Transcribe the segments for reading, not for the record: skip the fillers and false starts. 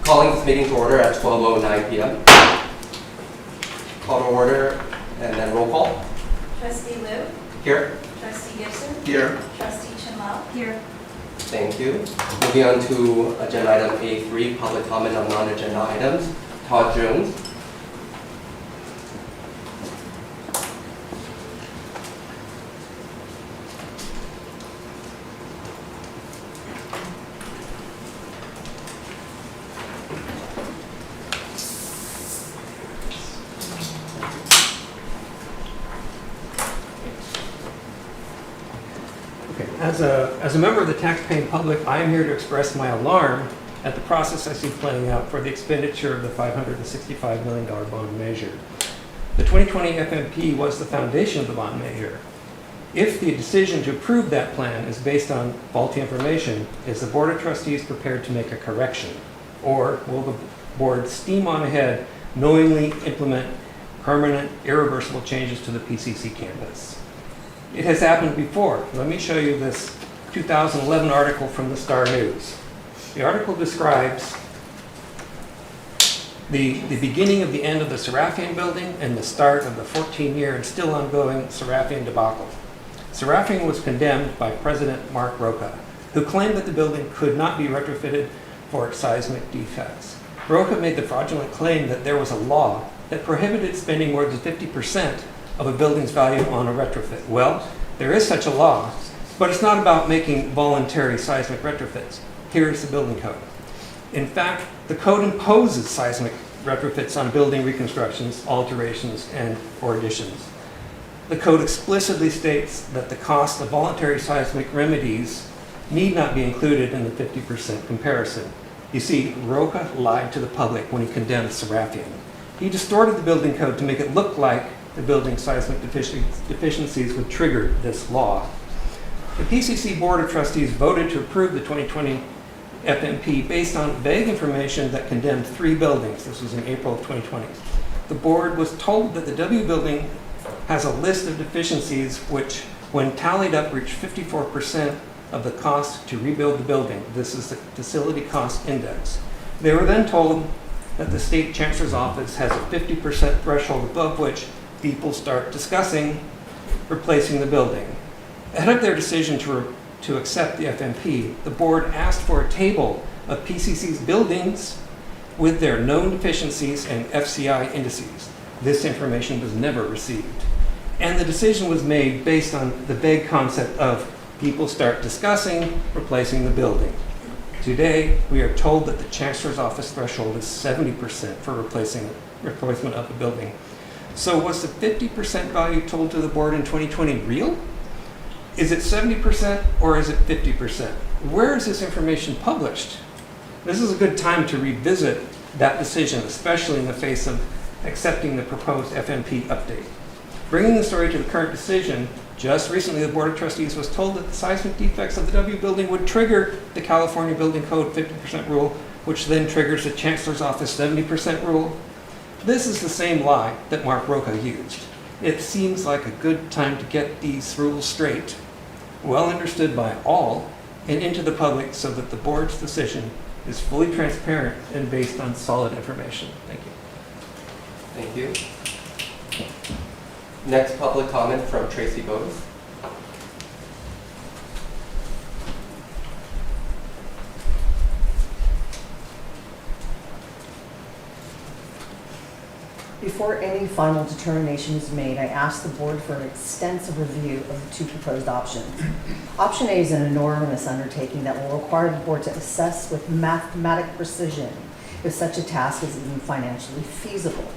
Calling this meeting to order at 12:09 p.m. Call to order and then roll call. Trustee Liu? Here. Trustee Gibson? Here. Trustee Chinlau? Here. Thank you. Moving on to agenda item A3, public comment on non-agenda items. Todd Jones. As a member of the taxpaying public, I am here to express my alarm at the process I see playing out for the expenditure of the $565 million bond measure. The 2020 FMP was the foundation of the bond measure. If the decision to approve that plan is based on faulty information, is the Board of Trustees prepared to make a correction? Or will the board steam on ahead, knowingly implement permanent, irreversible changes to the PCC campus? It has happened before. Let me show you this 2011 article from the Star News. The article describes the beginning of the end of the Serafian building and the start of the 14-year and still ongoing Serafian debacle. Serafian was condemned by President Mark Rocha, who claimed that the building could not be retrofitted for its seismic defects. Rocha made the fraudulent claim that there was a law that prohibited spending more than 50% of a building's value on a retrofit. Well, there is such a law, but it's not about making voluntary seismic retrofits. Here's the building code. In fact, the code imposes seismic retrofits on building reconstructions, alterations, or additions. The code explicitly states that the cost of voluntary seismic remedies need not be included in the 50% comparison. You see, Rocha lied to the public when he condemned Serafian. He distorted the building code to make it look like the building's seismic deficiencies would trigger this law. The PCC Board of Trustees voted to approve the 2020 FMP based on vague information that condemned 3 buildings. This was in April of 2020. The board was told that the W building has a list of deficiencies which, when tallied up, reached 54% of the cost to rebuild the building. This is the facility cost index. They were then told that the state chancellor's office has a 50% threshold above which people start discussing replacing the building. Ahead of their decision to accept the FMP, the board asked for a table of PCC's buildings with their known deficiencies and FCI indices. This information was never received. And the decision was made based on the vague concept of people start discussing replacing the building. Today, we are told that the Chancellor's Office threshold is 70% for replacement of the building. So was the 50% value told to the board in 2020 real? Is it 70% or is it 50%? Where is this information published? This is a good time to revisit that decision, especially in the face of accepting the proposed FMP update. Bringing the story to the current decision, just recently the Board of Trustees was told that the seismic defects of the W building would trigger the California Building Code 50% rule, which then triggers the Chancellor's Office 70% rule. This is the same lie that Mark Rocha used. It seems like a good time to get these rules straight, well understood by all, and into the public so that the board's decision is fully transparent and based on solid information. Thank you. Thank you. Next public comment from Tracy Bowes. Before any final determination is made, I ask the board for an extensive review of the 2 proposed options. Option A is an enormous undertaking that will require the board to assess with mathematic precision if such a task is even financially feasible.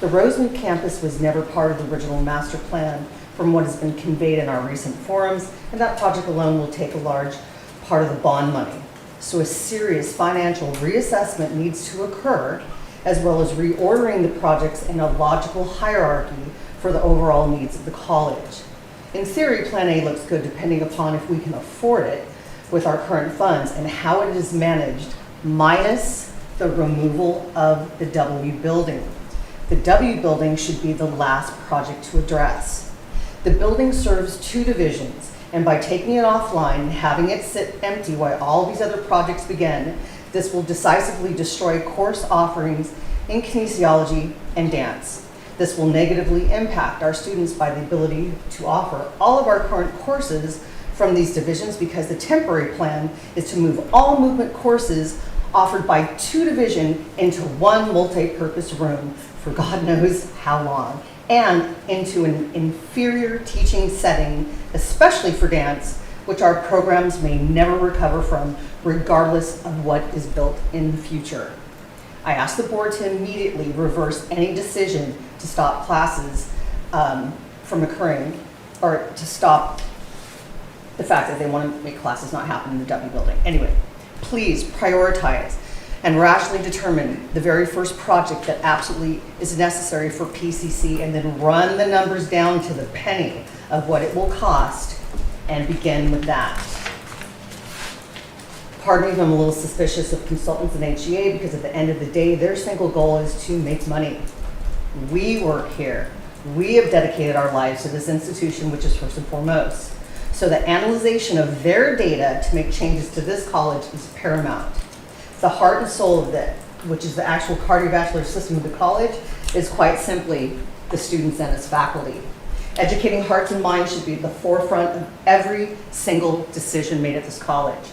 The Rosemead campus was never part of the original master plan from what has been conveyed in our recent forums, and that project alone will take a large part of the bond money. So a serious financial reassessment needs to occur, as well as reordering the projects in a logical hierarchy for the overall needs of the college. In theory, Plan A looks good depending upon if we can afford it with our current funds and how it is managed, minus the removal of the W building. The W building should be the last project to address. The building serves 2 divisions And by taking it offline and having it sit empty while all these other projects begin, this will decisively destroy course offerings in kinesiology and dance. This will negatively impact our students by the ability to offer all of our current courses from these divisions, because the temporary plan is to move all movement courses offered by 2 divisions into one multi-purpose room for God knows how long, and into an inferior teaching setting, especially for dance, which our programs may never recover from, regardless of what is built in the future. I ask the board to immediately reverse any decision to stop classes from occurring, or to stop the fact that they want to make classes not happen in the W building. Anyway, please prioritize and rationally determine the very first project that absolutely is necessary for PCC, and then run the numbers down to the penny of what it will cost and begin with that. Pardon me if I'm a little suspicious of consultants in HEA, because at the end of the day, their single goal is to make money. We work here. We have dedicated our lives to this institution, which is first and foremost. So the analyzation of their data to make changes to this college is paramount. The heart and soul of it, which is the actual cardiovascular system of the college, is quite simply the students and its faculty. Educating hearts and minds should be at the forefront of every single decision made at this college.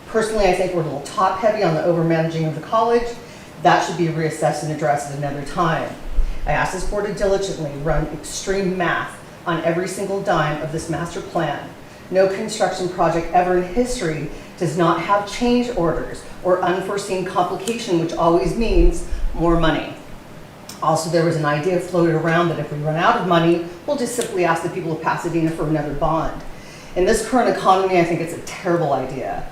Personally, I think we're a little top heavy on the over-managing of the college. That should be reassessed and addressed at another time. I ask this board to diligently run extreme math on every single dime of this master plan. No construction project ever in history does not have change orders or unforeseen complication, which always means more money. Also, there was an idea floated around that if we run out of money, we'll just simply ask the people of Pasadena for another bond. In this current economy, I think it's a terrible idea.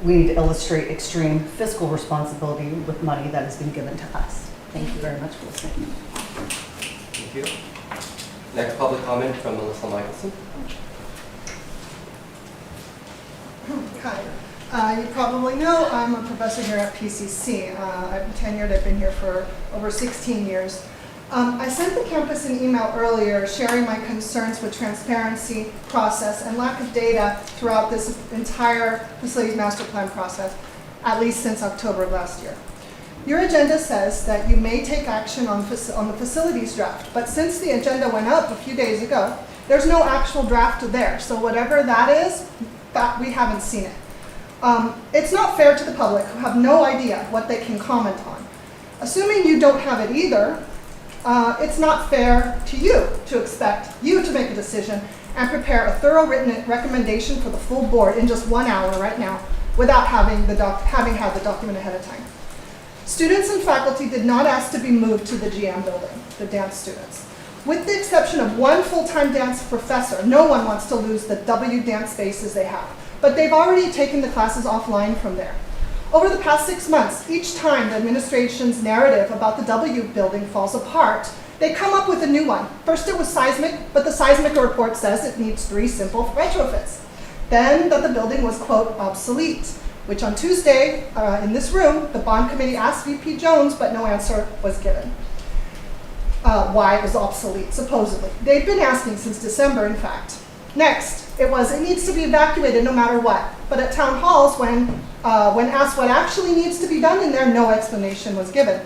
We need to illustrate extreme fiscal responsibility with money that has been given to us. Thank you very much for listening. Thank you. Next public comment from Melissa Michelson. Hi. You probably know I'm a professor here at PCC. I'm tenured. I've been here for over 16 years. I sent the campus an email earlier sharing my concerns with transparency process and lack of data throughout this entire facilities master plan process, at least since October of last year. Your agenda says that you may take action on the facilities draft, but since the agenda went up a few days ago, there's no actual draft there. So whatever that is, that we haven't seen it. It's not fair to the public who have no idea what they can comment on. Assuming you don't have it either, it's not fair to you to expect you to make a decision and prepare a thorough written recommendation for the full board in just 1 hour right now without having had the document ahead of time. Students and faculty did not ask to be moved to the GM building, the dance students. With the exception of one full-time dance professor, no one wants to lose the W dance spaces they have, but they've already taken the classes offline from there. Over the past 6 months, each time the administration's narrative about the W building falls apart, they come up with a new one. First it was seismic, but the seismic report says it needs 3 simple retrofits. Then that the building was, quote, obsolete, which on Tuesday in this room, the bond committee asked VP Jones, but no answer was given. Why it was obsolete, supposedly. They've been asking since December, in fact. Next, it needs to be evacuated no matter what. But at town halls, when asked what actually needs to be done in there, no explanation was given.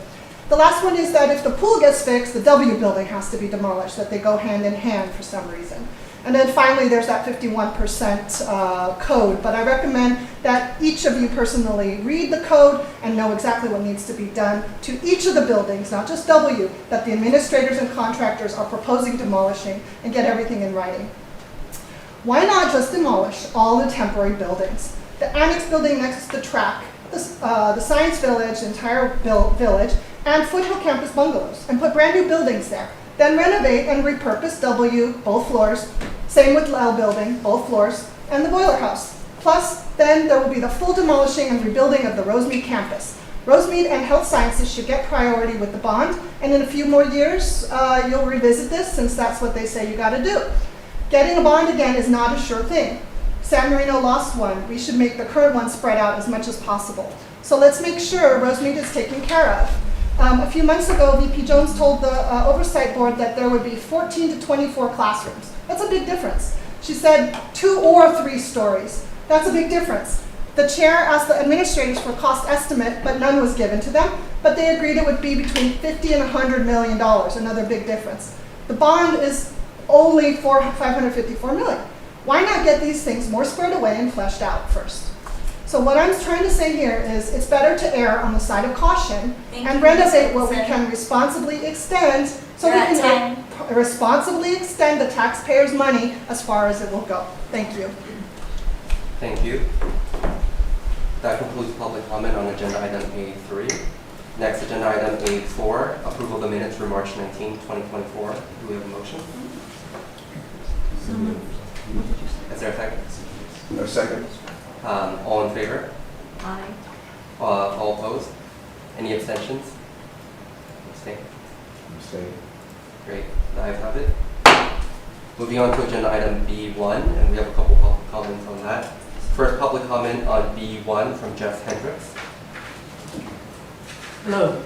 The last one is that if the pool gets fixed, the W building has to be demolished, that they go hand in hand for some reason. And then finally, there's that 51% code. But I recommend that each of you personally read the code and know exactly what needs to be done to each of the buildings, not just W, that the administrators and contractors are proposing demolishing, and get everything in writing. Why not just demolish all the temporary buildings? The annex building next to the track, the science village, the entire village, and Foothill campus bungalows, and put brand new buildings there. Then renovate and repurpose W, both floors. Same with L building, both floors, and the boiler house. Plus, then there will be the full demolishing and rebuilding of the Rosemead campus. Rosemead and health sciences should get priority with the bond, and in a few more years, you'll revisit this since that's what they say you gotta do. Getting a bond again is not a sure thing. San Marino lost one. We should make the current one spread out as much as possible. So let's make sure Rosemead is taken care of. A few months ago, VP Jones told the oversight board that there would be 14 to 24 classrooms. That's a big difference. She said 2 or 3 stories. That's a big difference. The chair asked the administrators for a cost estimate, but none was given to them. But they agreed it would be between $50 and $100 million, another big difference. The bond is only $554 million. Why not get these things more squared away and fleshed out first? So what I'm trying to say here is it's better to err on the side of caution and renovate what we can responsibly extend so we can responsibly extend the taxpayers' money as far as it will go. Thank you. Thank you. That concludes public comment on agenda item A3. Next, agenda item A4, approval of the minutes for March 19, 2024. Do we have a motion? Is there a second? No second. All in favor? Aye. All opposed? Any abstentions? Abstain. Abstain. Great. The ayes have it. Moving on to agenda item B1, and we have a couple public comments on that. First public comment on B1 from Jeff Hendricks. Hello.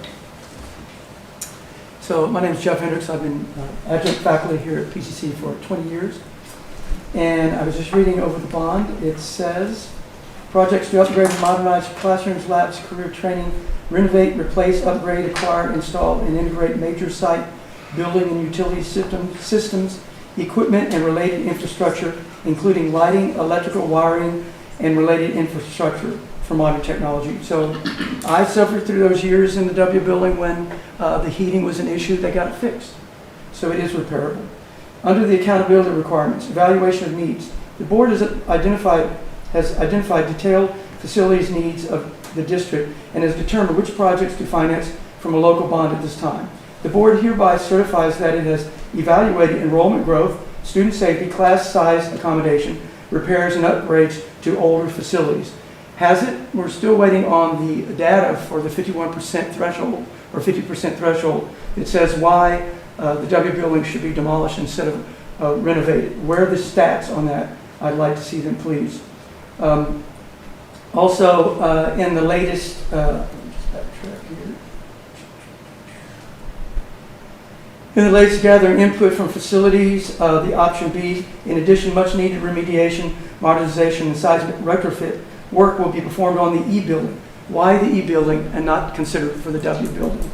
So my name is Jeff Hendricks. I've been adjunct faculty here at PCC for 20 years. And I was just reading over the bond. It says, projects to upgrade and modernize classrooms, labs, career training, renovate, replace, upgrade, acquire, install, and integrate major site building and utility systems, equipment, and related infrastructure, including lighting, electrical wiring, and related infrastructure for modern technology. So I suffered through those years in the W building when the heating was an issue. They got it fixed. So it is repairable. Under the accountability requirements, evaluation of needs, the board has identified detailed facilities needs of the district and has determined which projects to finance from a local bond at this time. The board hereby certifies that it has evaluated enrollment growth, student safety, class size accommodation, repairs and upgrades to older facilities. Has it? We're still waiting on the data for the 51% threshold or 50% threshold. It says why the W building should be demolished instead of renovated. Where are the stats on that? I'd like to see them, please. Also, in the latest, gathering input from facilities, the option B, in addition, much needed remediation, modernization, and seismic retrofit work will be performed on the E building. Why the E building and not considered for the W building?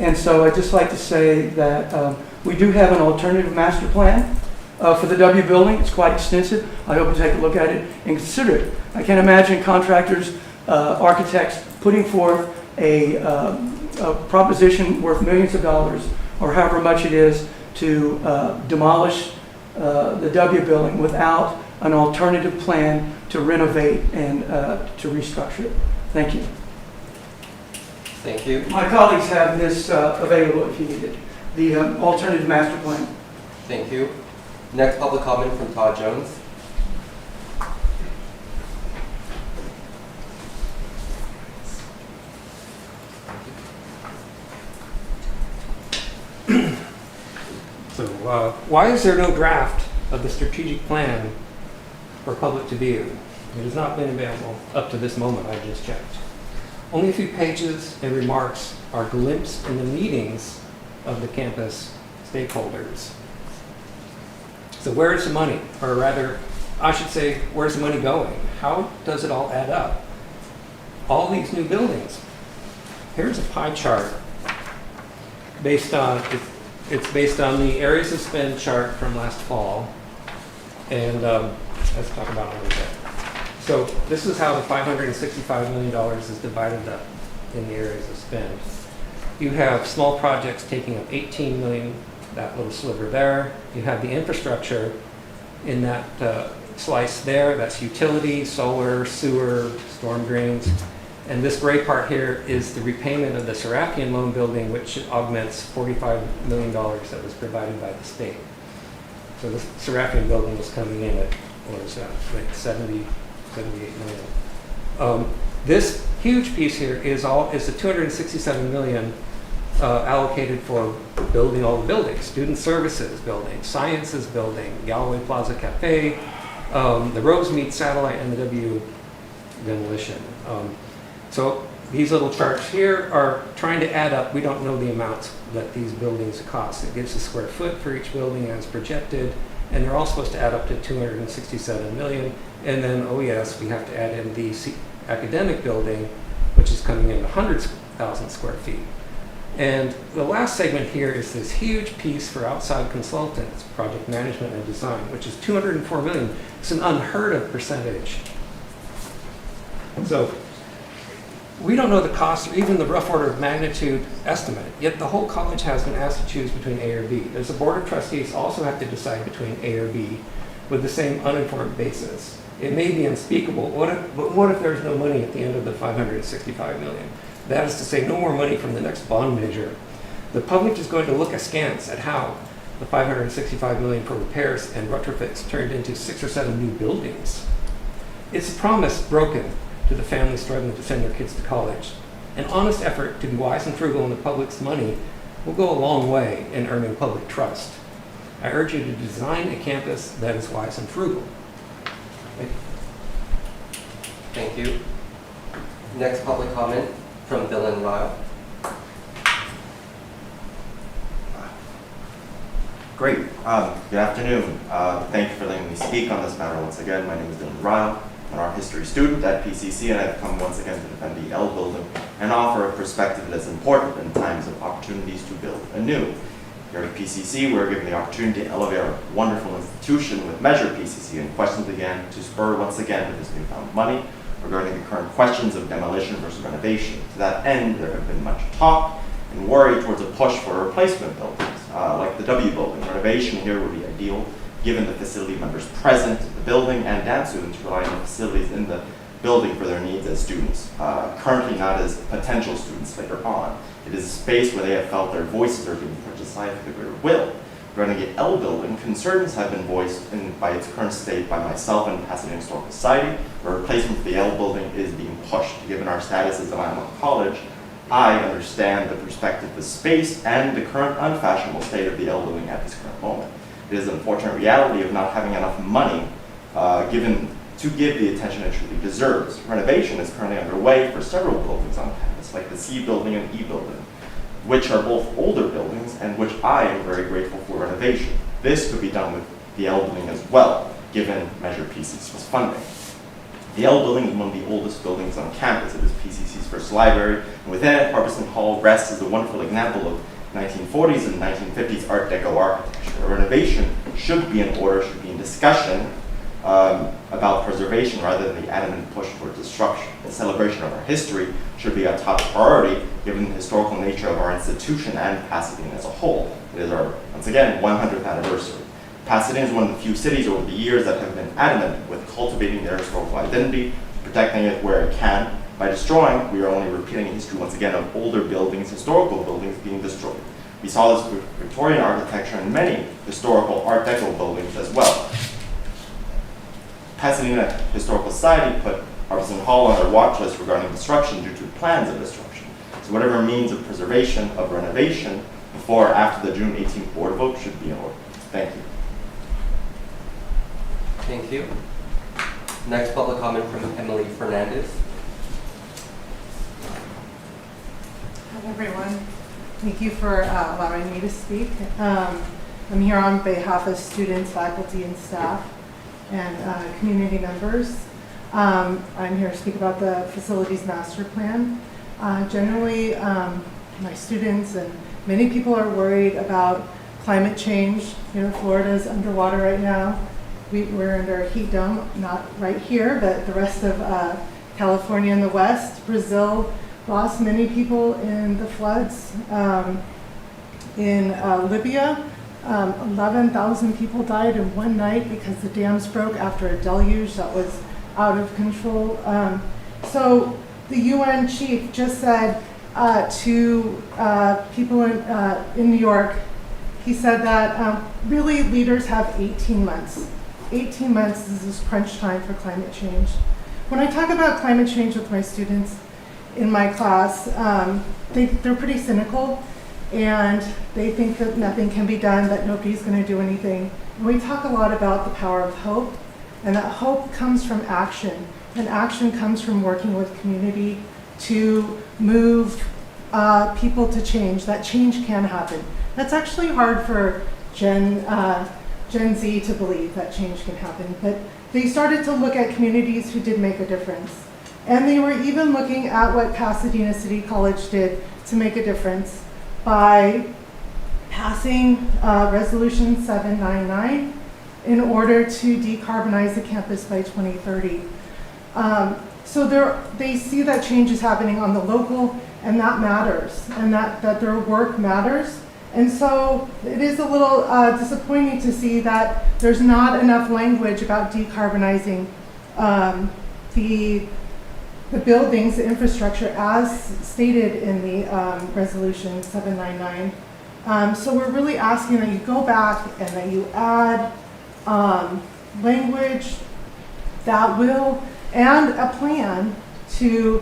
And so I'd just like to say that we do have an alternative master plan for the W building. It's quite extensive. I hope you take a look at it and consider it. I can't imagine contractors, architects putting forth a proposition worth millions of dollars or however much it is to demolish the W building without an alternative plan to renovate and to restructure it. Thank you. Thank you. My colleagues have this available if you need it, the alternative master plan. Thank you. Next public comment from Todd Jones. So why is there no draft of the strategic plan for public to view? It has not been available up to this moment, I just checked. Only a few pages and remarks are glimpsed in the meetings of the campus stakeholders. So where is the money? Or rather, I should say, where's the money going? How does it all add up? All these new buildings. Here's a pie chart based on, it's based on the areas of spend chart from last fall. And let's talk about it a little bit. So this is how the $565 million is divided up in the areas of spend. You have small projects taking up $18 million, that little sliver there. You have the infrastructure in that slice there. That's utility, solar, sewer, storm drains. And this gray part here is the repayment of the Serafian loan building, which augments $45 million that was provided by the state. So the Serafian building was coming in at, what is that, like 78 million. This huge piece here is the 267 million allocated for building all the buildings, student services building, sciences building, Galway Plaza Cafe, the Rosemead satellite, and the W demolition. So these little charts here are trying to add up. We don't know the amounts that these buildings cost. It gives a square foot for each building as projected, and they're all supposed to add up to 267 million. And then, oh yes, we have to add in the academic building, which is coming in 100,000 square feet. And the last segment here is this huge piece for outside consultants, project management and design, which is 204 million. It's an unheard of percentage. So we don't know the cost or even the rough order of magnitude estimate, yet the whole college has been asked to choose between A or B. Does the board of trustees also have to decide between A or B with the same uninformed basis? It may be unspeakable, but what if there's no money at the end of the 565 million? That is to say, no more money from the next bond measure. The public is going to look askance at how the 565 million for repairs and retrofits turned into 6 or 7 new buildings. It's a promise broken to the families struggling to send their kids to college. An honest effort to be wise and frugal in the public's money will go a long way in earning public trust. I urge you to design a campus that is wise and frugal. Thank you. Next public comment from Bill and Lyle. Great. Good afternoon. Thank you for letting me speak on this matter once again. My name is Dylan Ryle. I'm an art history student at PCC, and I've come once again to defend the L building and offer a perspective that is important in times of opportunities to build anew. Here at PCC, we're given the opportunity to elevate our wonderful institution with Measure PCC, and questions began to spur once again with this newfound money regarding the current questions of demolition versus renovation. To that end, there have been much talk and worry towards a push for replacement buildings, like the W building. Renovation here would be ideal, given the facility members present in the building and dance students rely on the facilities in the building for their needs as students, currently not as potential students later on. It is a space where they have felt their voices are being pushed aside for the greater will. Regarding the L building, concerns have been voiced by its current state by myself and Pasadena Historical Society, where replacement for the L building is being pushed. Given our status as a landmark college, I understand the perspective, the space, and the current unfashionable state of the L building at this current moment. It is an unfortunate reality of not having enough money to give the attention it truly deserves. Renovation is currently underway for several buildings on campus, like the C building and E building, which are both older buildings and which I am very grateful for renovation. This could be done with the L building as well, given Measure PCC's funding. The L building is one of the oldest buildings on campus. It is PCC's first library, and within it, Harbison Hall rests as a wonderful example of 1940s and 1950s Art Deco architecture. A renovation should be in order, should be in discussion about preservation rather than the adamant push towards destruction. The celebration of our history should be a top priority given the historical nature of our institution and Pasadena as a whole. It is our, once again, 100th anniversary. Pasadena is one of the few cities over the years that have been adamant with cultivating their historical identity, protecting it where it can. By destroying, we are only repeating history once again of older buildings, historical buildings being destroyed. We saw this with Victorian architecture in many historical Art Deco buildings as well. Pasadena Historical Society put Harbison Hall on their watch list regarding destruction due to plans of destruction. So whatever means of preservation, of renovation, before or after the June 18th board vote should be in order. Thank you. Thank you. Next public comment from Emily Fernandez. Hi, everyone. Thank you for allowing me to speak. I'm here on behalf of students, faculty, and staff, and community members. I'm here to speak about the facilities master plan. Generally, my students and many people are worried about climate change. You know, Florida's underwater right now. We're under a heat dome, not right here, but the rest of California and the West. Brazil lost many people in the floods. In Libya, 11,000 people died in one night because the dams broke after a deluge that was out of control. So the UN chief just said to people in New York, he said that really leaders have 18 months. 18 months is crunch time for climate change. When I talk about climate change with my students in my class, they're pretty cynical, and they think that nothing can be done, that nobody's going to do anything. And we talk a lot about the power of hope, and that hope comes from action, and action comes from working with community to move people to change. That change can happen. That's actually hard for Gen Gen Z to believe that change can happen, but they started to look at communities who did make a difference. And they were even looking at what Pasadena City College did to make a difference by passing Resolution 799 in order to decarbonize the campus by 2030. So they see that change is happening on the local, and that matters, and that their work matters. And so it is a little disappointing to see that there's not enough language about decarbonizing the buildings, the infrastructure, as stated in the Resolution 799. So we're really asking that you go back and that you add language that will, and a plan to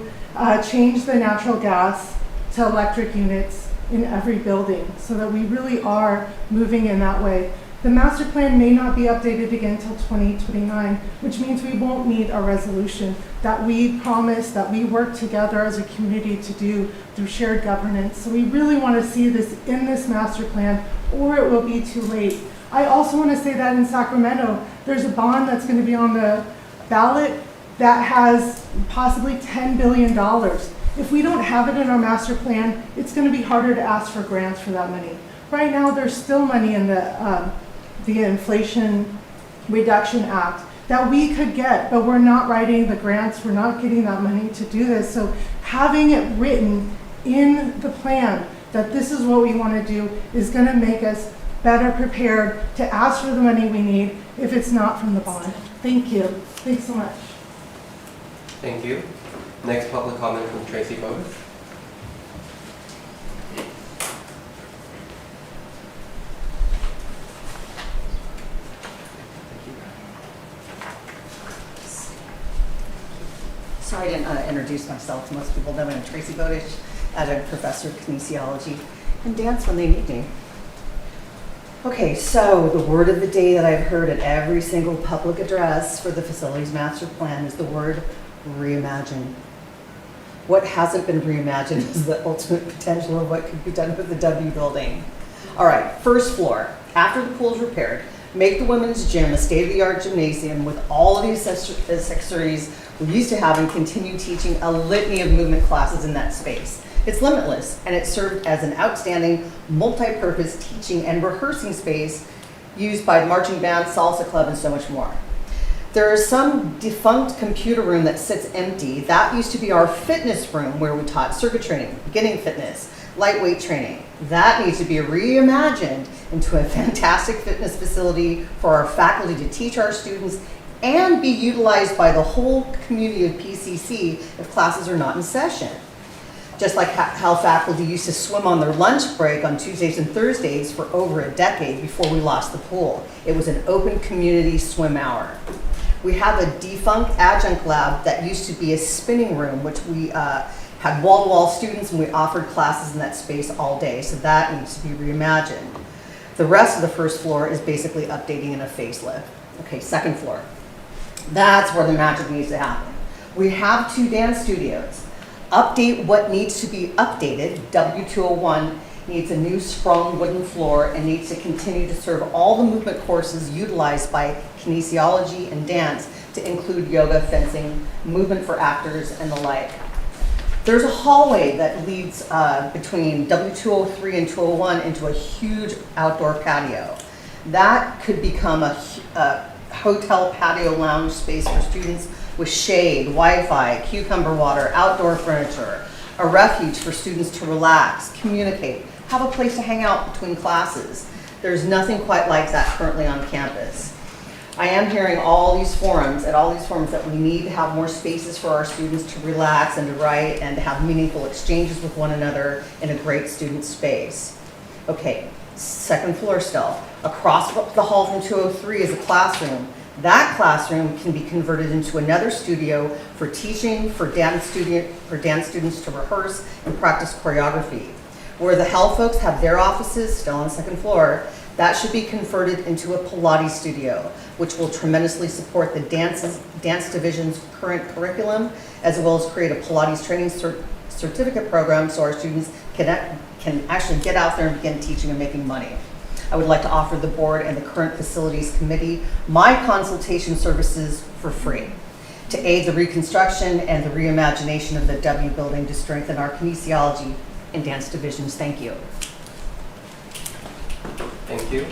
change the natural gas to electric units in every building, so that we really are moving in that way. The master plan may not be updated again until 2029, which means we won't need a resolution that we promised, that we work together as a community to do through shared governance. So we really want to see this in this master plan, or it will be too late. I also want to say that in Sacramento, there's a bond that's going to be on the ballot that has possibly $10 billion. If we don't have it in our master plan, it's going to be harder to ask for grants for that money. Right now, there's still money in the Inflation Reduction Act that we could get, but we're not writing the grants, we're not getting that money to do this. So having it written in the plan that this is what we want to do is going to make us better prepared to ask for the money we need if it's not from the bond. Thank you. Thanks so much. Thank you. Next public comment from Tracy Bowes. Sorry I didn't introduce myself. Most people know I'm Tracy Bowdish, adjunct professor of kinesiology and dance when they need me. Okay, so the word of the day that I've heard at every single public address for the facilities master plan is the word reimagine. What hasn't been reimagined is the ultimate potential of what could be done with the W building. All right, first floor. After the pool's repaired, make the women's gym a state-of-the-art gymnasium with all of the accessories we're used to have, and continue teaching a litany of movement classes in that space. It's limitless, and it served as an outstanding multi-purpose teaching and rehearsing space used by the marching band, salsa club, and so much more. There is some defunct computer room that sits empty. That used to be our fitness room where we taught circuit training, beginning fitness, lightweight training. That needs to be reimagined into a fantastic fitness facility for our faculty to teach our students and be utilized by the whole community of PCC if classes are not in session. Just like how faculty used to swim on their lunch break on Tuesdays and Thursdays for over a decade before we lost the pool. It was an open community swim hour. We have a defunct adjunct lab that used to be a spinning room, which we had wall-to-wall students, and we offered classes in that space all day, so that needs to be reimagined. The rest of the first floor is basically updating in a facelift. Okay, second floor. That's where the magic needs to happen. We have 2 dance studios. Update what needs to be updated. W201 needs a new sprung wooden floor and needs to continue to serve all the movement courses utilized by kinesiology and dance, to include yoga, fencing, movement for actors, and the like. There's a hallway that leads between W203 and 201 into a huge outdoor patio. That could become a hotel patio lounge space for students with shade, Wi-Fi, cucumber water, outdoor furniture, a refuge for students to relax, communicate, have a place to hang out between classes. There's nothing quite like that currently on campus. I am hearing all these forums that we need to have more spaces for our students to relax and to write and to have meaningful exchanges with one another in a great student space. Okay, second floor still. Across the hall from 203 is a classroom. That classroom can be converted into another studio for teaching, for dance students to rehearse and practice choreography. Where the Hell folks have their offices, still on the second floor, that should be converted into a Pilates studio, which will tremendously support the dance division's current curriculum, as well as create a Pilates training certificate program so our students can actually get out there and begin teaching and making money. I would like to offer the board and the current facilities committee my consultation services for free to aid the reconstruction and the reimagination of the W building to strengthen our kinesiology and dance divisions. Thank you. Thank you.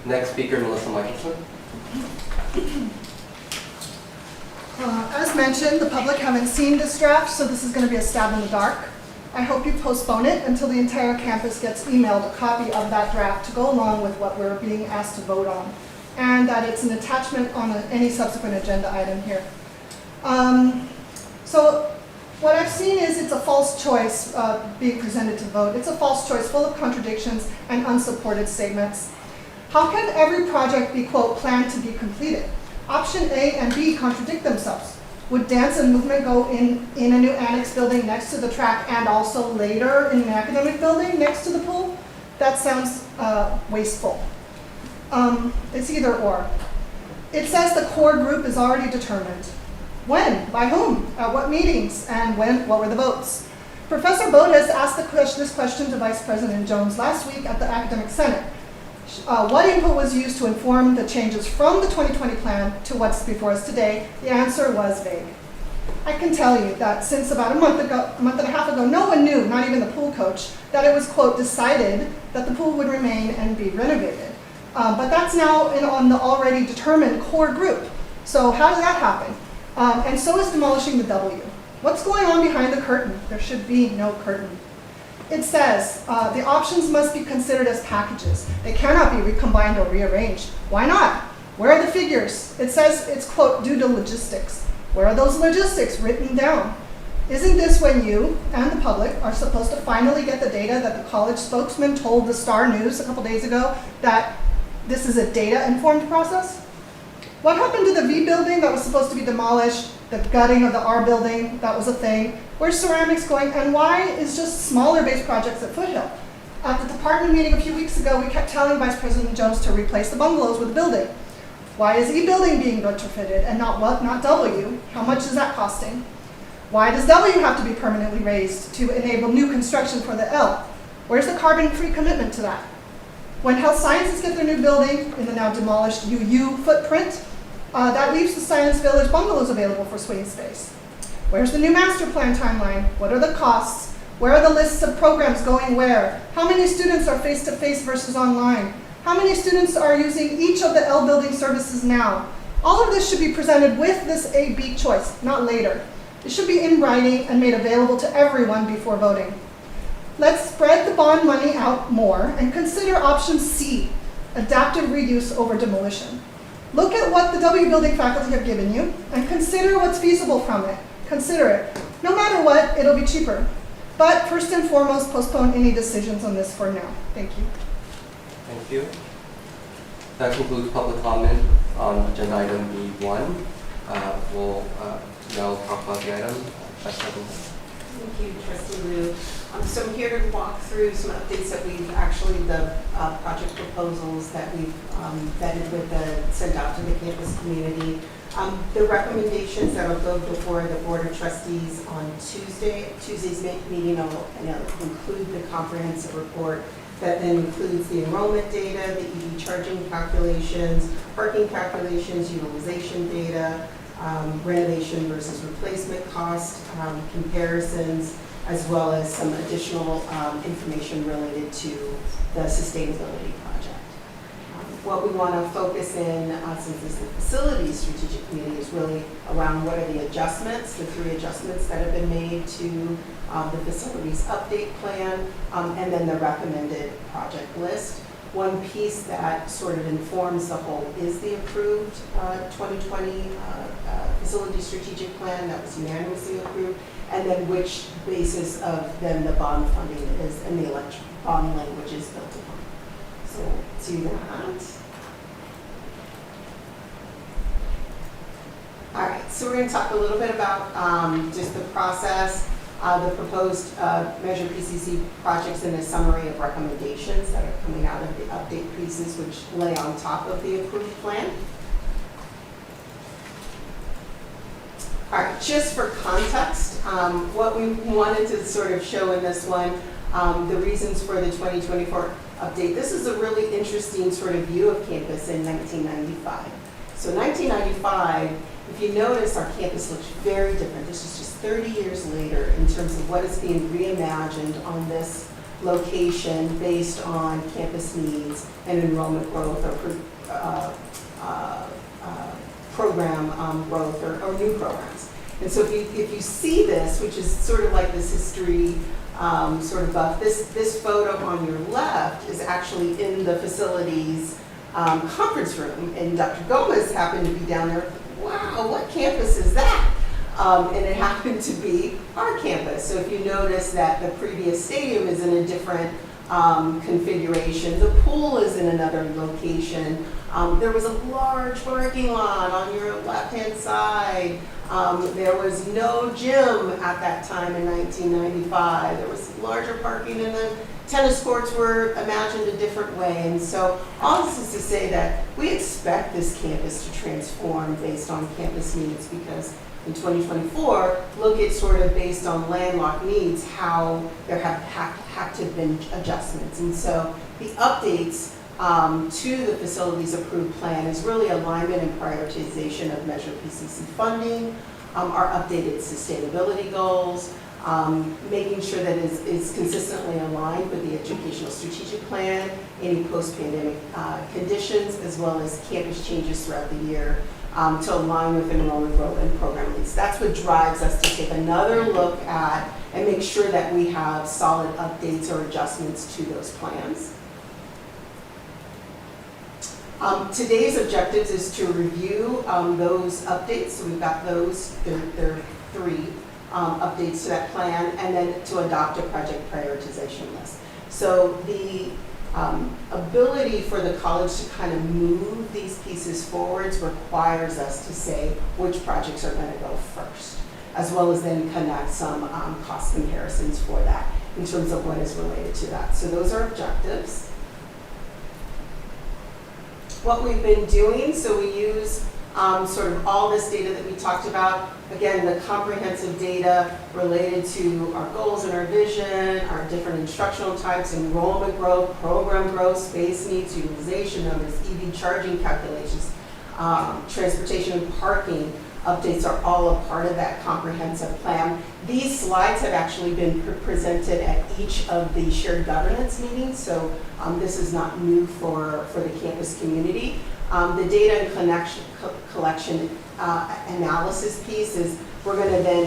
Next speaker, Melissa Michelson. As mentioned, the public haven't seen this draft, so this is going to be a stab in the dark. I hope you postpone it until the entire campus gets emailed a copy of that draft to go along with what we're being asked to vote on, and that it's an attachment on any subsequent agenda item here. So what I've seen is it's a false choice being presented to vote. It's a false choice full of contradictions and unsupported statements. How can every project be, quote, planned to be completed? Option A and B contradict themselves. Would dance and movement go in a new annex building next to the track and also later in an academic building next to the pool? That sounds wasteful. It's either or. It says the core group is already determined. When? By whom? At what meetings? And when? What were the votes? Professor Bodas asked this question to Vice President Jones last week at the Academic Senate. What input was used to inform the changes from the 2020 plan to what's before us today? The answer was vague. I can tell you that since about a month and a half ago, no one knew, not even the pool coach, that it was, quote, decided that the pool would remain and be renovated. But that's now on the already determined core group. So how does that happen? And so is demolishing the W. What's going on behind the curtain? There should be no curtain. It says the options must be considered as packages. They cannot be recombined or rearranged. Why not? Where are the figures? It says it's, quote, due to logistics. Where are those logistics written down? Isn't this when you and the public are supposed to finally get the data that the college spokesman told the Star News a couple days ago that this is a data-informed process? What happened to the V building that was supposed to be demolished, the gutting of the R building, that was a thing? Where's ceramics going, and why is just smaller base projects at Foothill? At the department meeting a few weeks ago, we kept telling Vice President Jones to replace the bungalows with the building. Why is E building being retrofitted and not W? How much is that costing? Why does W have to be permanently raised to enable new construction for the L? Where's the carbon-free commitment to that? When Health Sciences get their new building in the now demolished UU footprint, that leaves the Science Village bungalows available for swing space. Where's the new master plan timeline? What are the costs? Where are the lists of programs going where? How many students are face-to-face versus online? How many students are using each of the L building services now? All of this should be presented with this A-B choice, not later. It should be in writing and made available to everyone before voting. Let's spread the bond money out more and consider option C, adaptive reuse over demolition. Look at what the W building faculty have given you and consider what's feasible from it. Consider it. No matter what, it'll be cheaper. But first and foremost, postpone any decisions on this for now. Thank you. Thank you. That concludes public comment on agenda item B1. We'll now talk about the item. Vice President. Thank you, Trustee Liu. So I'm here to walk through some updates that we've actually, the project proposals that we've vetted with sent out to the campus community. The recommendations that will go before the Board of Trustees on Tuesday's meeting will include the comprehensive report that then includes the enrollment data, the EV charging calculations, parking calculations, utilization data, renovation versus replacement cost comparisons, as well as some additional information related to the sustainability project. What we want to focus in, since this is the facilities strategic committee, is really around what are the adjustments, the 3 adjustments that have been made to the facilities update plan, and then the recommended project list. One piece that sort of informs the whole is the approved 2020 facility strategic plan that was unanimously approved, and then which basis of then the bond funding is and the bond language is built upon. So do that. All right, so we're going to talk a little bit about just the process, the proposed Measure PCC projects, and a summary of recommendations that are coming out of the update pieces, which lay on top of the approved plan. All right, just for context, what we wanted to sort of show in this one, the reasons for the 2024 update. This is a really interesting sort of view of campus in 1995. So 1995, if you notice, our campus looks very different. This is just 30 years later in terms of what is being reimagined on this location based on campus needs and enrollment growth or program growth or new programs. And so if you see this, which is sort of like this history sort of buff, this photo on your left is actually in the facilities conference room, and Dr. Gomez happened to be down there. Wow, what campus is that? And it happened to be our campus. So if you notice that the previous stadium is in a different configuration, the pool is in another location. There was a large parking lot on your left-hand side. There was no gym at that time in 1995. There was larger parking, and the tennis courts were imagined a different way. And so all this is to say that we expect this campus to transform based on campus needs, because in 2024, look at sort of based on landlocked needs, how there have to have been adjustments. And so the updates to the facilities approved plan is really alignment and prioritization of Measure PCC funding, our updated sustainability goals, making sure that it is consistently aligned with the educational strategic plan, any post-pandemic conditions, as well as campus changes throughout the year to align with enrollment growth and program needs. That's what drives us to take another look at and make sure that we have solid updates or adjustments to those plans. Today's objectives is to review those updates. So we've got those, there are 3 updates to that plan, and then to adopt a project prioritization list. So the ability for the college to kind of move these pieces forwards requires us to say which projects are going to go first, as well as then connect some cost comparisons for that in terms of what is related to that. So those are objectives. What we've been doing, so we use sort of all this data that we talked about. Again, the comprehensive data related to our goals and our vision, our different instructional types, enrollment growth, program growth, space needs, utilization numbers, EV charging calculations, transportation and parking updates are all a part of that comprehensive plan. These slides have actually been presented at each of the shared governance meetings, so this is not new for the campus community. The data and collection analysis piece is we're going to then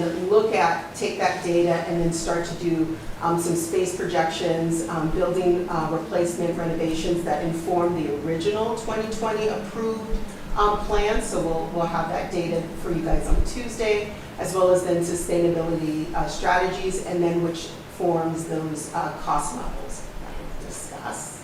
take that data and then start to do some space projections, building replacement renovations that inform the original 2020 approved plan. So we'll have that data for you guys on Tuesday, as well as then sustainability strategies, and then which forms those cost models that we'll discuss.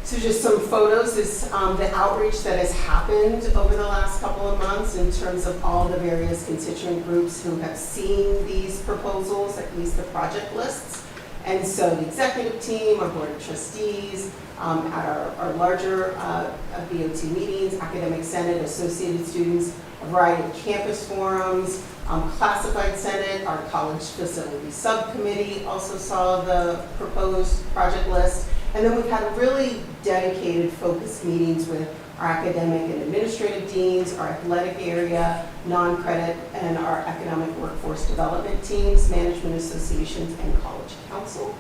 So just some photos is the outreach that has happened over the last couple of months in terms of all the various constituent groups who have seen these proposals, at least the project lists. And so the executive team, our board of trustees, at our larger BOT meetings, academic senate, associated students, a variety of campus forums, classified senate, our college facility subcommittee also saw the proposed project list. And then we've had really dedicated focused meetings with our academic and administrative deans, our athletic area, non-credit, and our economic workforce development teams, management associations, and college council.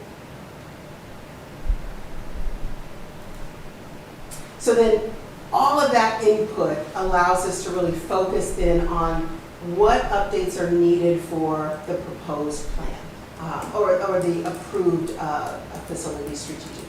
So then all of that input allows us to really focus in on what updates are needed for the proposed plan or the approved facility strategic plan.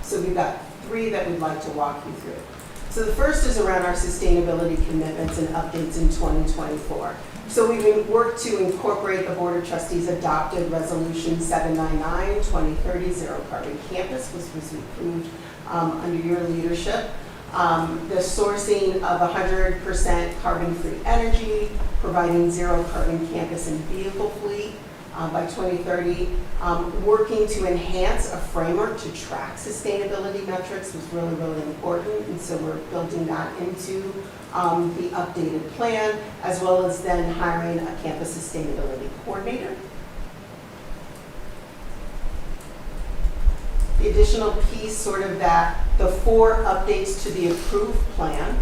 So we've got 3 that we'd like to walk you through. So the first is around our sustainability commitments and updates in 2024. So we've worked to incorporate the Board of Trustees adopted Resolution 799, 2030 Zero Carbon Campus, which was approved under your leadership. The sourcing of 100% carbon-free energy, providing zero carbon campus and vehicle fleet by 2030. Working to enhance a framework to track sustainability metrics was really, really important. And so we're building that into the updated plan, as well as then hiring a campus sustainability coordinator. the additional piece, sort of that the 4 updates to the approved plan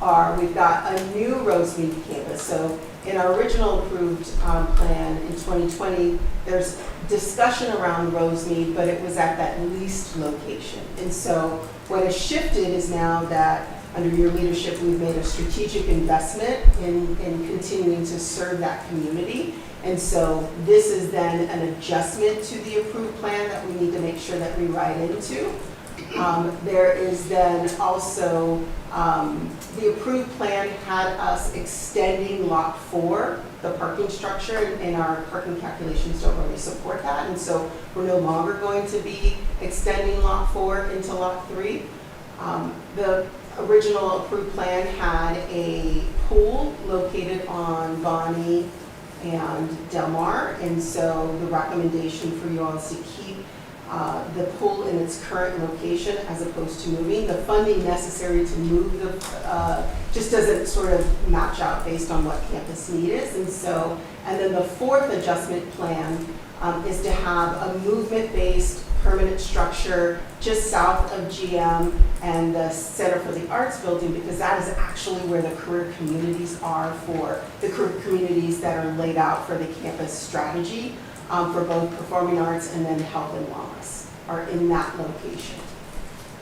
are, we've got a new Rosemead campus. So in our original approved plan in 2020, there's discussion around Rosemead, but it was at that leased location. And so what has shifted is now that under your leadership, we've made a strategic investment in continuing to serve that community. And so this is then an adjustment to the approved plan that we need to make sure that we write into. There is then also, the approved plan had us extending lot 4, the parking structure, and our parking calculations don't really support that. And so we're no longer going to be extending lot 4 into lot 3. The original approved plan had a pool located on Bonnie and Del Mar, and so the recommendation for you all is to keep the pool in its current location as opposed to moving. The funding necessary to move just doesn't sort of match out based on what campus need is. And so, and then the 4th adjustment plan is to have a movement-based permanent structure just south of GM and the Center for the Arts building, because that is actually where the career communities are for the career communities that are laid out for the campus strategy for both performing arts and then health and wellness are in that location.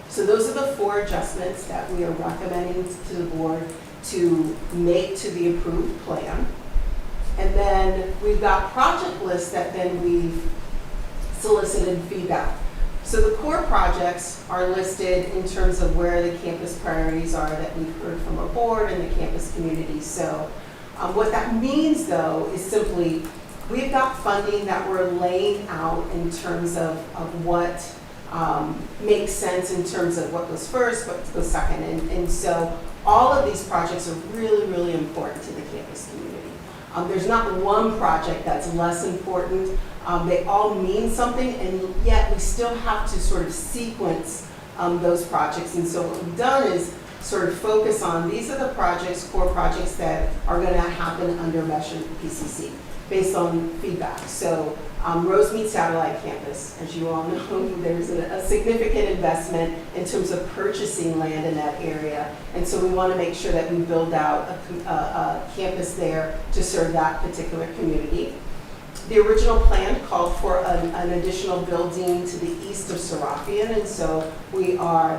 So those are the 4 adjustments that we are recommending to the board to make to the approved plan. And then we've got project lists that then we've solicited feedback. So the core projects are listed in terms of where the campus priorities are that we've heard from our board and the campus community. So what that means though is simply we've got funding that we're laying out in terms of what makes sense in terms of what goes first, what goes second. And so all of these projects are really, really important to the campus community. There's not one project that's less important. They all mean something, and yet we still have to sort of sequence those projects. And so what we've done is sort of focus on these are the projects, core projects that are going to happen under Mesh and PCC based on feedback. So Rosemead Satellite Campus, as you all know, there's a significant investment in terms of purchasing land in that area. And so we want to make sure that we build out a campus there to serve that particular community. The original plan called for an additional building to the east of Serafian, and so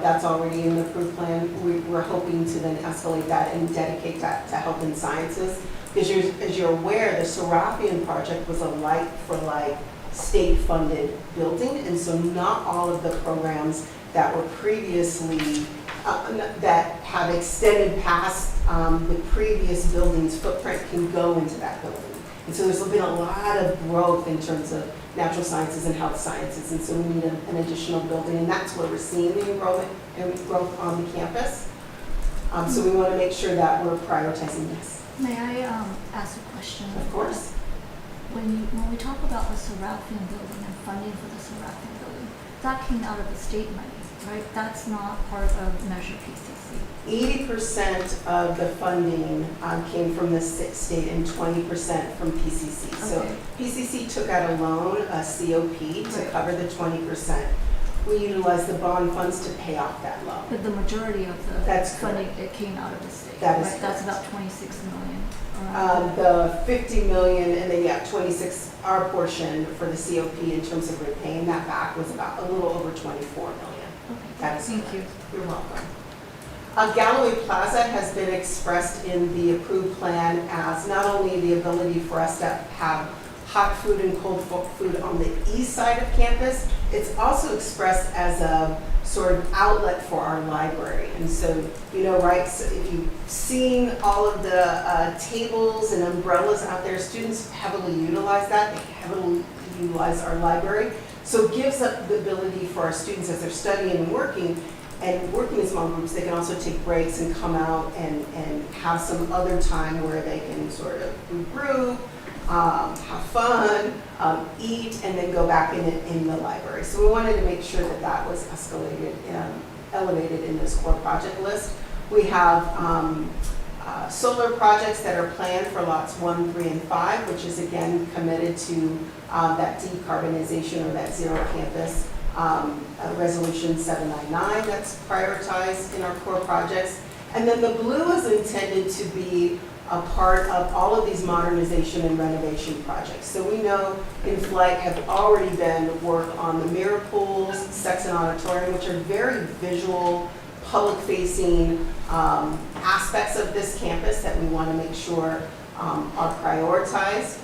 that's already in the approved plan. We're hoping to then escalate that and dedicate that to health and sciences. Because as you're aware, the Serafian project was a like-for-like state-funded building, and so not all of the programs that were previously, that have extended past the previous building's footprint can go into that building. And so there's been a lot of growth in terms of natural sciences and health sciences, and so we need an additional building, and that's where we're seeing the enrollment and growth on the campus. So we want to make sure that we're prioritizing this. May I ask a question? Of course. When we talk about the Serafian building and funding for the Serafian building, that came out of the state money, right? That's not part of Measure PCC. 80% of the funding came from the state and 20% from PCC. Okay. So PCC took out a loan, a COP, to cover the 20%. We utilized the bond funds to pay off that loan. But the majority of the That's funding, it came out of the state. That is right? That's correct. about 26 million. around The 50 million and then 26, our portion for the COP in terms of repaying that back was about a little over 24 million. Okay, That is thank correct. you. You're welcome. Galloway Plaza has been expressed in the approved plan as not only the ability for us to have hot food and cold food on the east side of campus, it's also expressed as a sort of outlet for our library. And so, you know, right, so if you've seen all of the tables and umbrellas out there, students heavily utilize that. They heavily utilize our library. So it gives up the ability for our students as they're studying and working in small groups, they can also take breaks and come out and have some other time where they can sort of brew, have fun, eat, and then go back in the library. So we wanted to make sure that that was escalated, elevated in this core project list. We have solar projects that are planned for lots 1, 3, and 5, which is again committed to that decarbonization or that zero campus Resolution 799 that's prioritized in our core projects. And then the blue is intended to be a part of all of these modernization and renovation projects. So we know in flight have already been work on the mirror pools, sex and auditorium, which are very visual, public-facing aspects of this campus that we want to make sure are prioritized.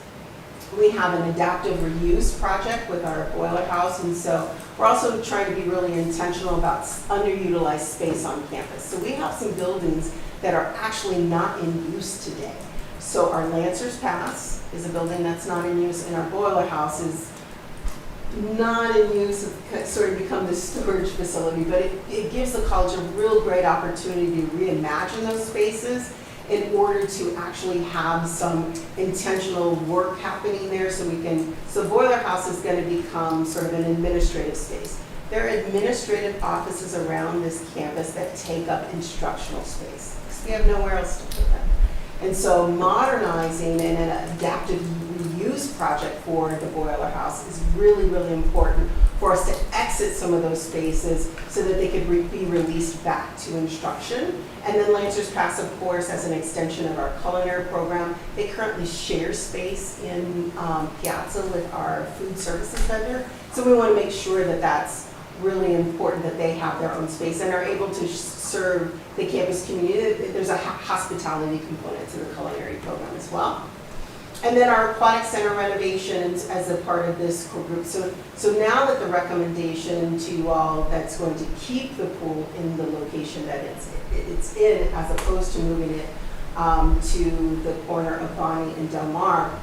We have an adaptive reuse project with our boiler house, and so we're also trying to be really intentional about underutilized space on campus. So we have some buildings that are actually not in use today. So our Lancers Pass is a building that's not in use, and our boiler house is not in use. It's sort of become this storage facility, but it gives the college a real great opportunity to reimagine those spaces in order to actually have some intentional work happening there so boiler house is going to become sort of an administrative space. There are administrative offices around this campus that take up instructional space because we have nowhere else to put them. And so modernizing and an adaptive reuse project for the boiler house is really, really important for us to exit some of those spaces so that they could be released back to instruction. And then Lancers Pass, of course, as an extension of our culinary program, they currently share space in Piazza with our food services vendor. So we want to make sure that that's really important that they have their own space and are able to serve the campus community. There's a hospitality component to the culinary program as well. And then our aquatic center renovations as a part of this core group. So now that the recommendation to you all that's going to keep the pool in the location that it's in, as opposed to moving it to the corner of Bonnie and Del Mar,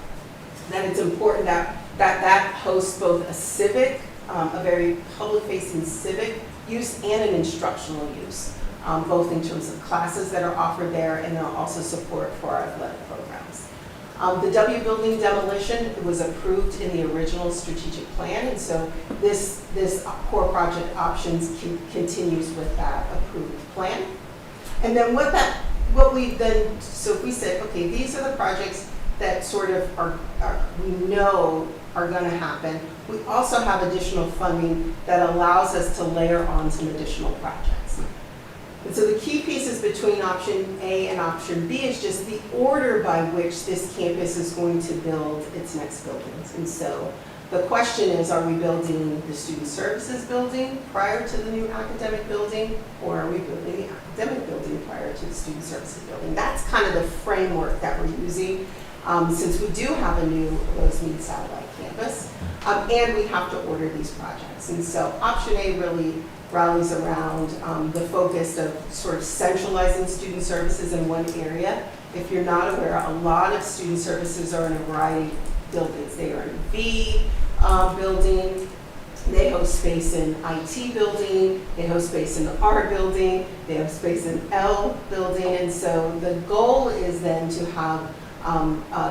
that it's important that hosts both a civic, a very public-facing civic use and an instructional use, both in terms of classes that are offered there and also support for our athletic programs. The W building demolition was approved in the original strategic plan, and so this core project options continues with that approved plan. And then so if we said, okay, these are the projects that sort of we know are going to happen. We also have additional funding that allows us to layer on some additional projects. And so the key pieces between option A and option B is just the order by which this campus is going to build its next buildings. And so the question is, are we building the student services building prior to the new academic building, or are we building the academic building prior to the student services building? That's kind of the framework that we're using since we do have a new Rosemead satellite campus, and we have to order these projects. And so option A really rallies around the focus of sort of centralizing student services in one area. If you're not aware, a lot of student services are in a variety of buildings. They are in V building, they host space in IT building, they host space in the R building, they have space in L building, and so the goal is then to have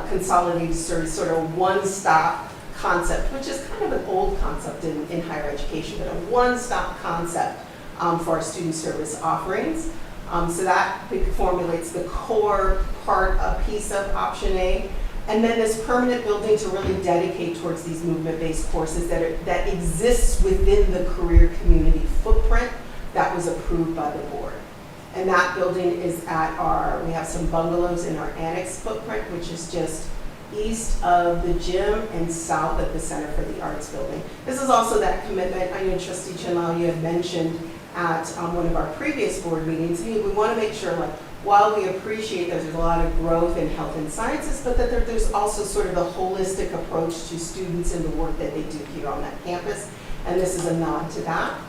consolidated sort of one-stop concept, which is kind of an old concept in higher education, but a one-stop concept for our student service offerings. So that formulates the core piece of option A. And then this permanent building to really dedicate towards these movement-based courses that exists within the career community footprint that was approved by the board. And that building is we have some bungalows in our annex footprint, which is just east of the gym and south of the Center for the Arts building. This is also that commitment, I know Trustee Chinlau, you had mentioned at one of our previous board meetings. We want to make sure, while we appreciate that there's a lot of growth in health and sciences, but that there's also sort of a holistic approach to students and the work that they do here on that campus. And this is a nod to that.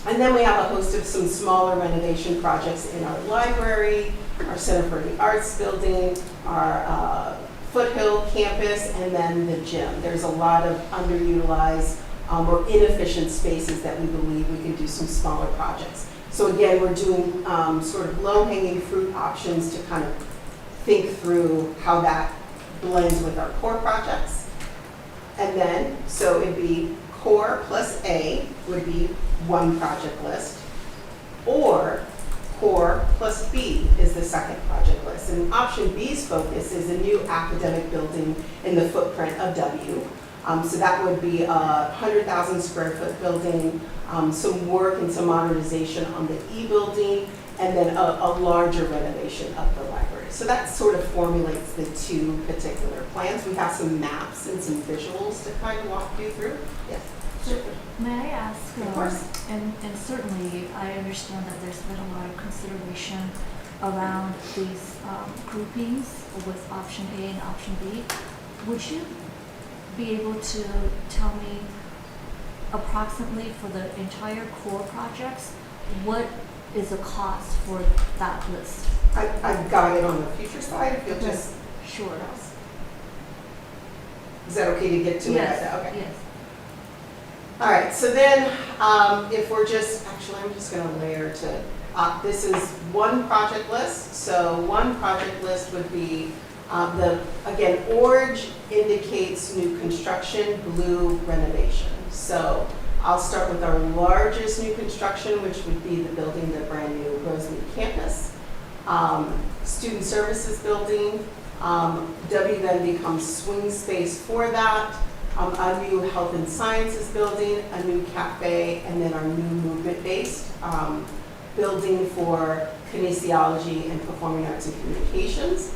And then we have a host of some smaller renovation projects in our library, our Center for the Arts building, our Foothill campus, and then the gym. There's a lot of underutilized or inefficient spaces that we believe we can do some smaller projects. So again, we're doing sort of low-hanging fruit options to kind of think through how that blends with our core projects. And then, so it'd be core plus A would be one project list, or core plus B is the second project list. And option B's focus is a new academic building in the footprint of W. So that would be a 100,000 square foot building, some work and some modernization on the E building, and then a larger renovation of the library. So that sort of formulates the two particular plans. We have some maps and some visuals to kind of walk you through. Yes. So, may I ask, Of course. and certainly I understand that there's been a lot of consideration around these groupings with option A and option B. Would you be able to tell me approximately for the entire core projects, what is the cost for that list? I've got it on the future slide, if you'll Okay. just, Sure. is that okay to get to it? Yes, Okay. yes. All right, so then if we're just, actually, I'm just going to layer to, this is one project list. So one project list would be again, orange indicates new construction, blue renovation. So I'll start with our largest new construction, which would be the building, the brand new Rosemead campus. Student services building, W then becomes swing space for that. A new health and sciences building, a new cafe, and then our new movement-based building for kinesiology and performing arts and communications.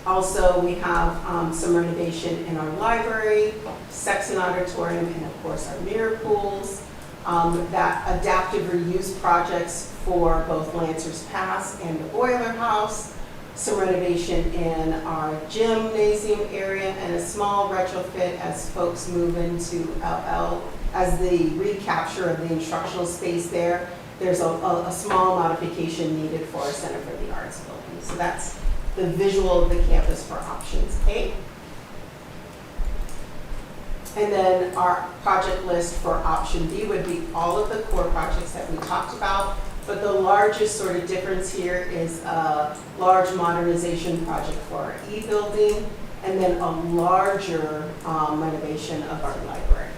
Also, we have some renovation in our library, section auditorium, and of course our mirror pools. That adaptive reuse projects for both Lancers Pass and the Boiler House. Some renovation in our gymnasium area, and a small retrofit as folks move into LL as the recapture of the instructional space there. There's a small modification needed for our Center for the Arts building. So that's the visual of the campus for options A. And then our project list for option B would be all of the core projects that we talked about. But the largest sort of difference here is a large modernization project for our E building, and then a larger renovation of our library.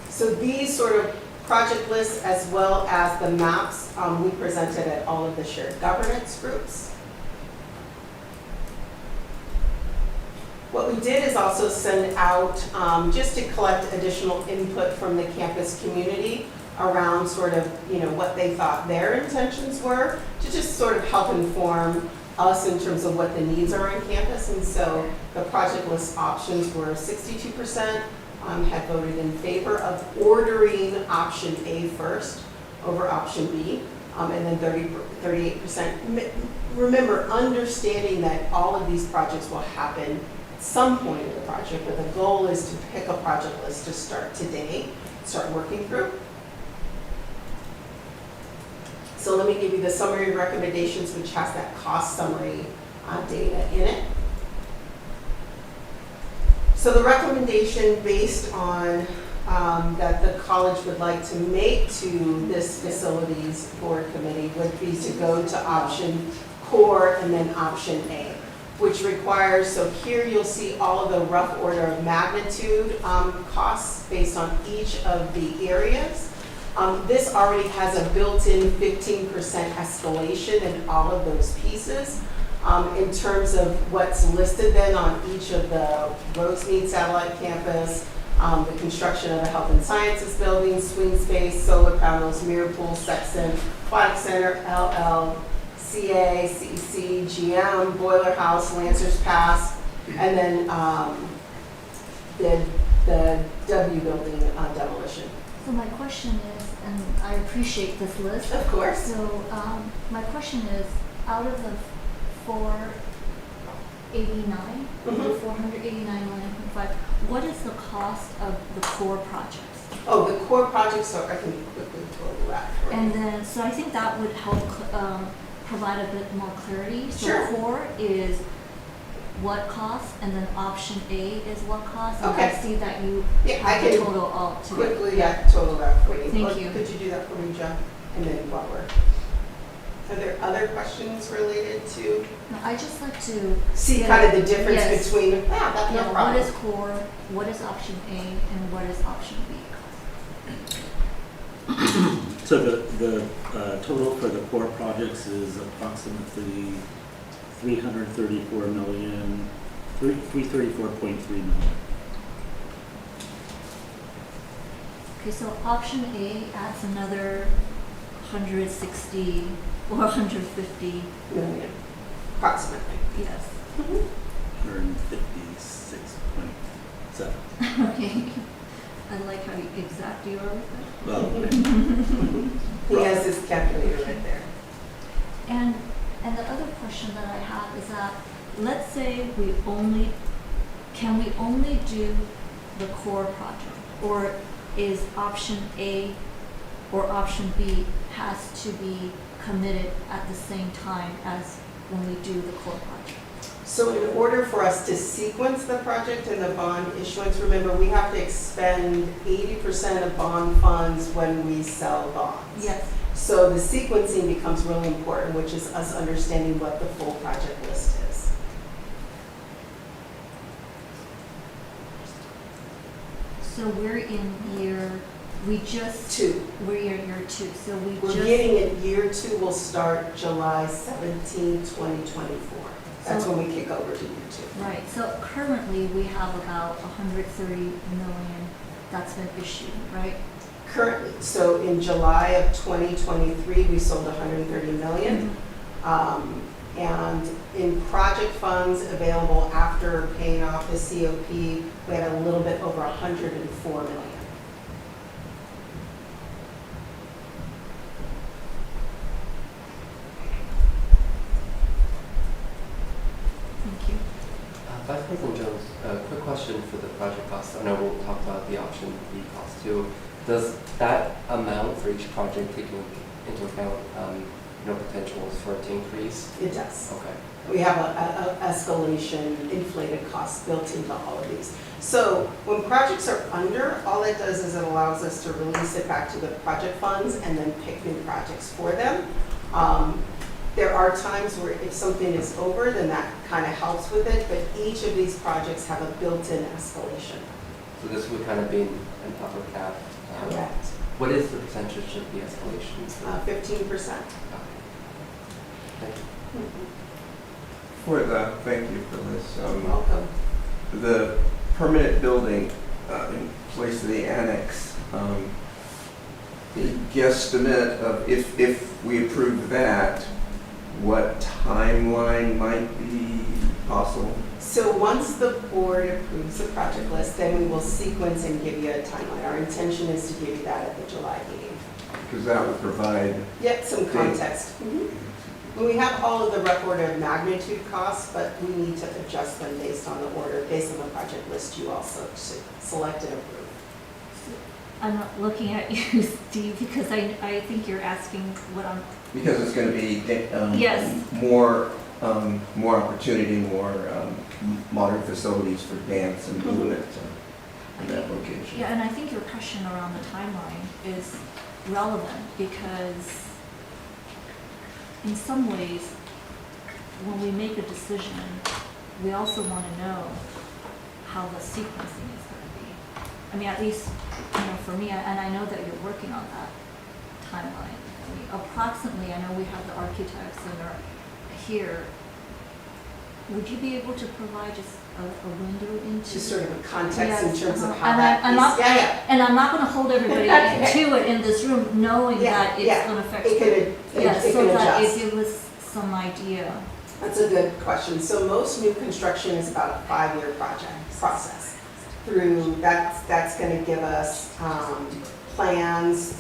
So these sort of project lists, as well as the maps, we presented at all of the shared governance groups. What we did is also send out, just to collect additional input from the campus community around sort of, what they thought their intentions were, to just sort of help inform us in terms of what the needs are on campus. And so the project list options were 62% had voted in favor of ordering option A first over option B, and then 38%. Remember, understanding that all of these projects will happen at some point in the project, but the goal is to pick a project list to start today, start working through. So let me give you the summary recommendations, which has that cost summary data in it. So the recommendation based on that the college would like to make to this facilities board committee would be to go to option core and then option A, which requires, so here you'll see all of the rough order of magnitude costs based on each of the areas. This already has a built-in 15% escalation in all of those pieces. In terms of what's listed then on each of the Rosemead satellite campus, the construction of the health and sciences building, swing space, solar panels, mirror pool, section, aquatic center, LL, CA, CEC, GM, boiler house, Lancers Pass, and then the W building demolition. So my question is, and I appreciate this list. Of course. So my question is, out of the 489, the 489,9.5, what is the cost of the core projects? Oh, the core projects, so I can quickly total that for you. And then, so I think that would help provide a bit more clarity. So Sure. core is what cost, and then option A is what cost. And Okay. I see that you Yeah, I have the can total all together. quickly total that for you. Thank you. Could you do that for me, Jeff? And then while we're, are there other questions related to, No, I just like to see Yeah. kind of the difference Yes. between, that's no what problem. is core, what is option A, and what is option B? So the total for the core projects is approximately $334,500,000 $334.3 million. Okay, so option A adds another 160 or 150, million, approximately. yes. 156.7. Okay. I like how exact you are with that. Well, He has his calculator right there. And the other question that I have is that, let's say can we only do the core project? Or is option A or option B has to be committed at the same time as when we do the core project? So in order for us to sequence the project and the bond issuance, remember, we have to expend 80% of bond funds when we sell bonds. Yes. So the sequencing becomes really important, which is us understanding what the full project list is. So we're in year, we're in year 2, so We're getting it, year 2 will start July 17, 2024. That's So- when we kick over to year 2. Right, so currently we have about 130 million that's been issued, right? Currently, so in July of 2023, we sold 130 million. And in project funds available after paying off the COP, we had a little bit over 104 million. Thank you. Vice President Jones, a quick question for the project costs. I know we'll talk about the option B cost too. Does that amount for each project take into account, potentials for it to increase? It does. Okay. We have a escalation, inflated costs built into all of these. So when projects are under, all it does is it allows us to release it back to the project funds and then pick new projects for them. There are times where if something is over, then that kind of helps with it, but each of these projects have a built-in escalation. So this would kind of be an upper cap. Correct. What is the percentage of the escalation? 15%. Thank you. Thank you for this. Welcome. The permanent building in place of the annex, the guesstimate of if we approve that, what timeline might be possible? So once the board approves the project list, then we will sequence and give you a timeline. Our intention is to give you that at the July meeting. Because that would provide, Yep, some context. We have all of the rough order of magnitude costs, but we need to adjust them based on the order, based on the project list you also select and approve. I'm not looking at you, Steve, because I think you're asking what I'm, because it's going to be Yes. more opportunity, more modern facilities for dance and movement in that location. yeah, and I think your question around the timeline is relevant because in some ways, when we make a decision, we also want to know how the sequencing is going to be. I mean, at least, for me, and I know that you're working on that timeline. I mean, approximately, I know we have the architects and are here. Would you be able to provide just a window into? Just sort of a context in Yes, terms of uh-huh. how And that I'm piece, not- yeah. And I'm not going to hold everybody to it in this room, knowing that it's going to affect. It Yes, can so that adjust. it gives us some idea. That's a good question. So most new construction is about a 5-year process. That's going to give us plans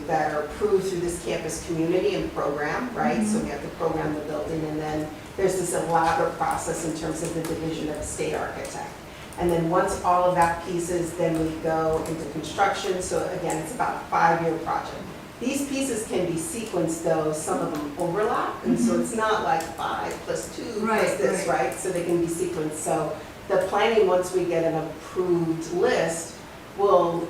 that are approved through this campus community and program, right? So we have to program the building, and then there's this elaborate process in terms of the division of the state architect. And then once all of that pieces, then we go into construction. So again, it's about a 5-year project. These pieces can be sequenced though, some of them overlap, and so it's not like 5 plus 2 plus Right, this, right? So they can be sequenced. So the planning, once we get an approved list, will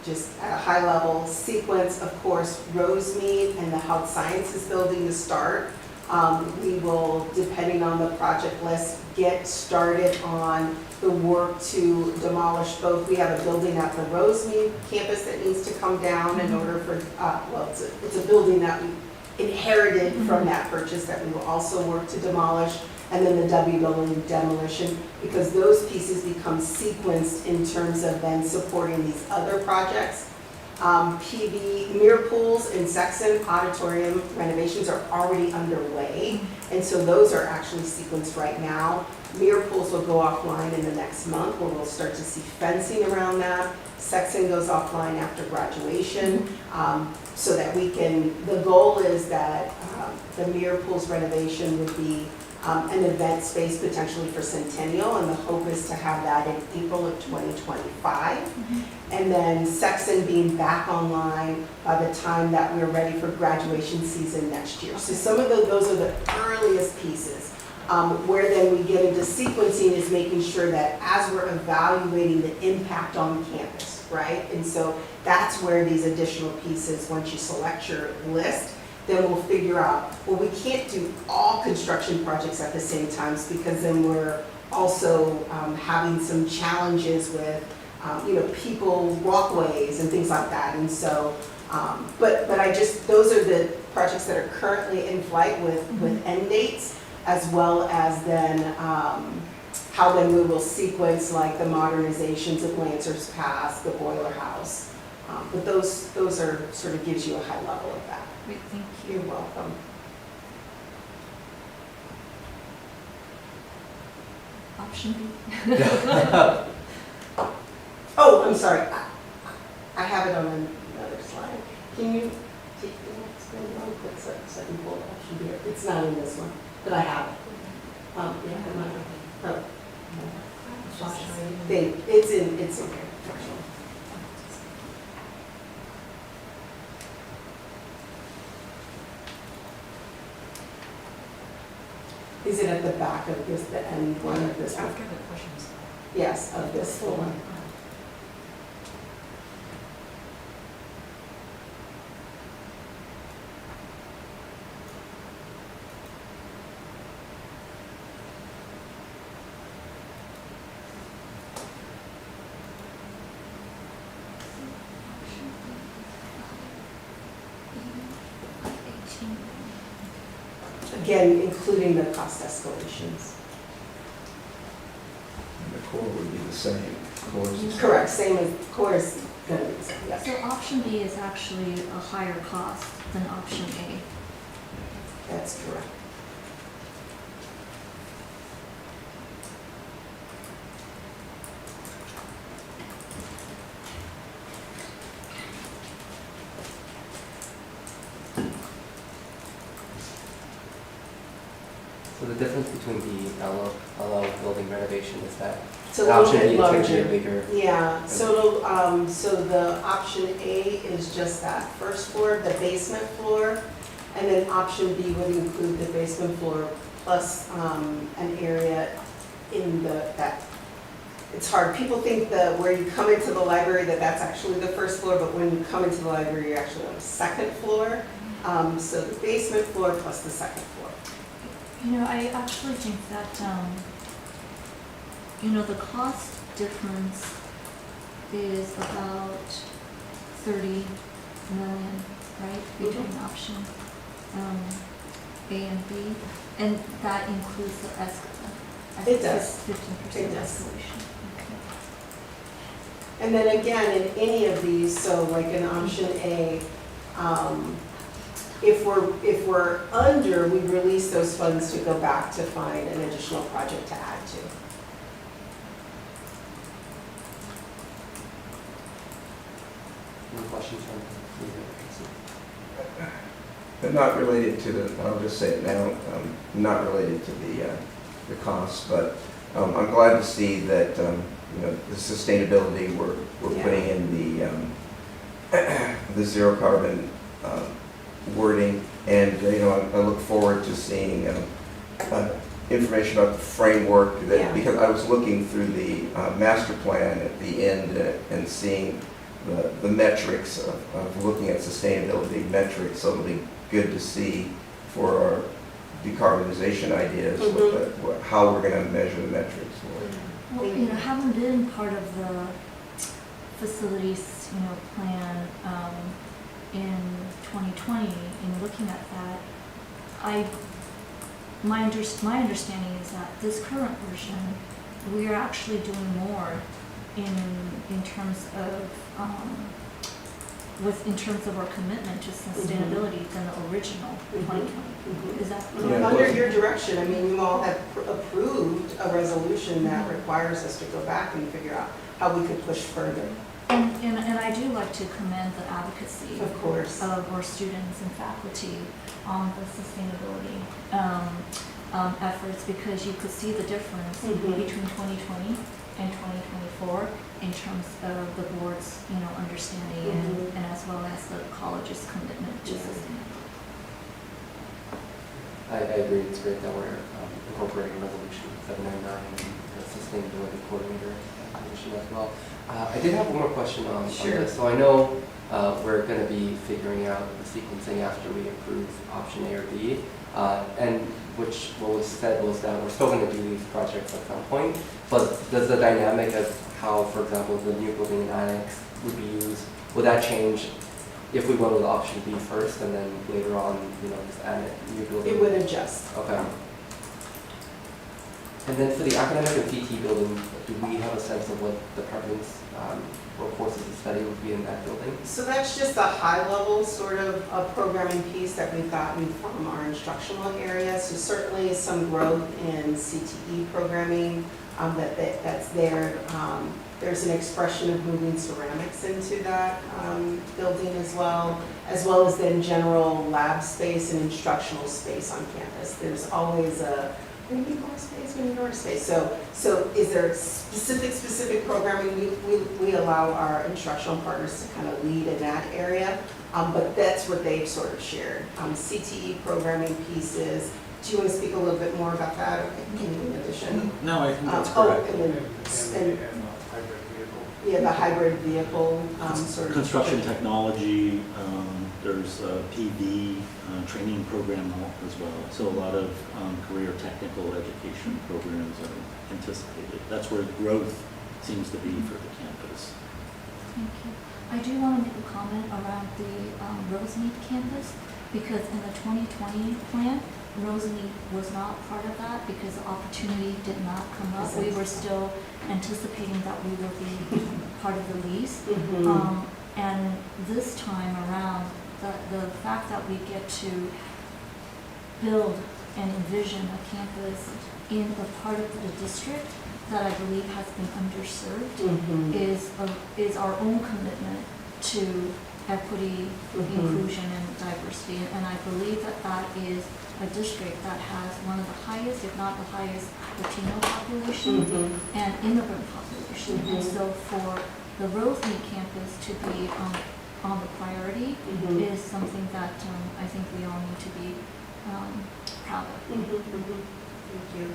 just at a high level sequence, of course, Rosemead and the Health Sciences Building to start. We will, depending on the project list, get started on the work to demolish both. We have a building at the Rosemead campus that needs to come down in order for, it's a building that we inherited from that purchase that we will also work to demolish. and then the W building demolition, because those pieces become sequenced in terms of then supporting these other projects. PV, mirror pools in Sexton auditorium renovations are already underway, and so those are actually sequenced right now. Mirror pools will go offline in the next month, where we'll start to see fencing around that. Sexton goes offline after graduation, so that we can, the goal is that the mirror pools renovation would be an event space potentially for Centennial, and the hope is to have that in April of 2025. And then Sexton being back online by the time that we're ready for graduation season next year. So some of those are the earliest pieces. Where then we get into sequencing is making sure that as we're evaluating the impact on campus, right? And so that's where these additional pieces, once you select your list, then we'll figure out, well, we can't do all construction projects at the same time, because then we're also having some challenges with, people, walkways and things like that. And so, but I just, those are the projects that are currently in flight with end dates, as well as then how then we will sequence like the modernizations at Lancers Pass, the boiler house. But those are sort of gives you a high level of that. Great, thank you. You're welcome. Option B. Oh, I'm sorry. I have it on another slide. Can you take the next one real quick so I can pull it up? Should be here. It's not in this one, but I have it. Yeah, it's in here. Is it at the back of this, the end one of this one? After the questions. Yes, of this full one. Again, including the cost escalations. And the core would be the same. Core is the same. Correct, same as, core is gonna be the same, yes. So option B is actually a higher cost than option A. That's correct. So the difference between the LO building renovation is that It's a little option bit B is actually a larger. bigger. Yeah, so the option A is just that first floor, the basement floor, and then option B would include the basement floor plus an area in that, it's hard. People think that where you come into the library that that's actually the first floor, but when you come into the library, you're actually on the second floor. So the basement floor plus the second floor. I actually think that, the cost difference is about 30 million, right, between option A and B, and that includes the It does. 15% It does. escalation. Okay. And then again, in any of these, so like in option A, if we're under, we release those funds to go back to find an additional project to add to. Any questions from either? But not related to the, I'll just say it now, not related to the cost, but I'm glad to see that, the sustainability we're Yeah. putting in the zero carbon wording, and, I look forward to seeing information about the framework Yeah. that, because I was looking through the master plan at the end and seeing the metrics of looking at sustainability metrics, so it'll be good to see for our decarbonization ideas, how we're going to measure the metrics. Well, having been part of the facilities, plan in 2020, in looking at that, my understanding is that this current version, we are actually doing more in terms of, in terms of our commitment to sustainability than the original 2020. Is that Yeah, correct? Under your direction, I mean, you all have approved a resolution that requires us to go back and figure out how we could push further. And I do like to commend the advocacy Of course. of our students and faculty on the sustainability efforts, because you could see the difference between 2020 and 2024 in terms of the board's, understanding and as well as the college's commitment to sustainability. I agree, it's great that we're incorporating resolution 799 and the sustainability coordinator position as well. I did have one more question on this. So I know we're going to be figuring out the sequencing after we approve option A or B, and what was said was that we're still going to do these projects at some point, but does the dynamic of how, for example, the new building and annex would be used, would that change if we go with option B first and then later on, just add a new building? It would adjust. Okay. And then for the academic and PT building, do we have a sense of what departments or courses of study would be in that building? So that's just a high-level sort of programming piece that we've gotten from our instructional area. So certainly some growth in CTE programming that's there. There's an expression of moving ceramics into that building as well as then general lab space and instructional space on campus. There's always a we need more space, we need more space. So is there specific programming? We allow our instructional partners to kind of lead in that area, but that's what they've sort of shared. CTE programming pieces. Do you want to speak a little bit more about that in addition? No, I think that's correct. The hybrid vehicle sort of. Construction technology, there's a PV training program as well. So a lot of career technical education programs are anticipated. That's where growth seems to be for the campus. Thank you. I do want to make a comment around the Rosemead campus, because in the 2020 plan, Rosemead was not part of that because the opportunity did not come up. We were still anticipating that we would be part of the lease. And this time around, the fact that we get to build and envision a campus in the part of the district that I believe has been underserved is our own commitment to equity, inclusion, and diversity. And I believe that is a district that has one of the highest, if not the highest, Latino population and immigrant population. And so for the Rosemead campus to be on the priority is something that I think we all need to be proud of. Thank you.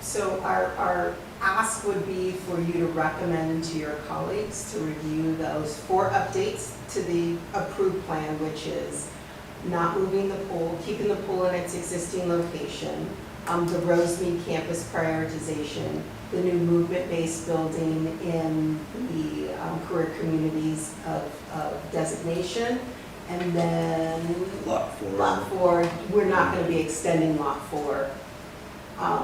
So our ask would be for you to recommend to your colleagues to review those 4 updates to the approved plan, which is not moving the pool, keeping the pool in its existing location, the Rosemead campus prioritization, the new movement-based building in the career communities of designation, and then Lot 4. Lot 4, we're not going to be extending Lot 4.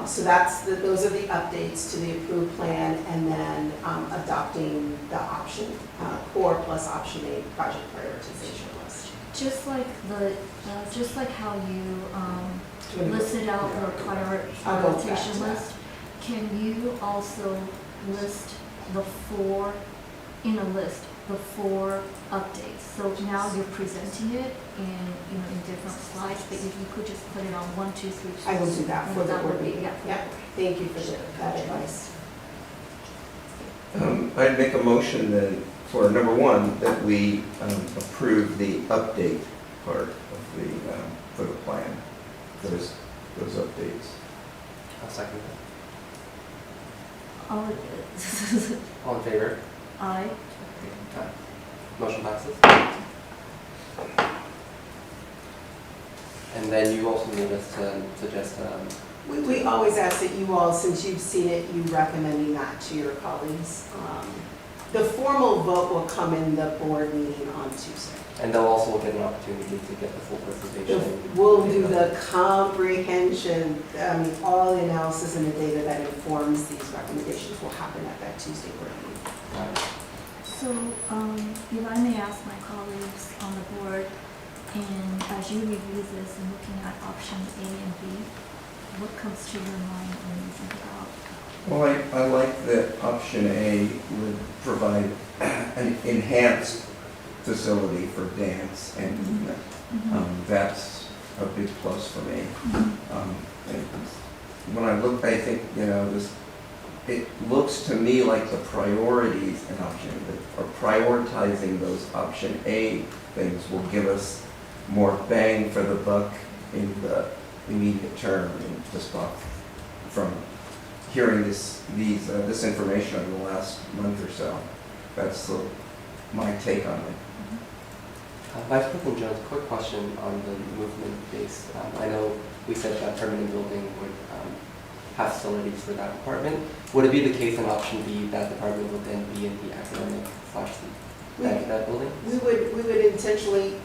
So those are the updates to the approved plan, and then adopting the option core plus option A project prioritization list. Just like how you listed out the prioritization list, can you also list the 4 in a list, the 4 updates? So now you're presenting it in different slides, but if you could just put it on 1, 2, 3. I will do that for the that board would be, meeting. yeah. Thank you for that advice. I'd make a motion then for number 1, that we approve the update part of for the plan, those updates. I'll second that. All All in favor? Aye. Motion passes. And then you also need us to suggest, We always ask that you all, since you've seen it, you recommending that to your colleagues. The formal vote will come in the board meeting on Tuesday. And they'll also get an opportunity to get the full presentation. We'll do the comprehension, all the analysis and the data that informs these recommendations will happen at that Tuesday board meeting. So, if I may ask my colleagues on the board, and as you review this and looking at options A and B, what comes to your mind when you think about? Well, I like that option A would provide an enhanced facility for dance and movement. That's a big plus for me. And when I look, I think, it looks to me like the priorities in option, or prioritizing those option A things will give us more bang for the buck in the immediate term, and just from hearing this information over the last month or so. That's my take on it. Vice President Jones, quick question on the movement base. I know we said that permanent building would have facilities for that department. Would it be the case in option B that department would then be in the academic / that building? We would intentionally,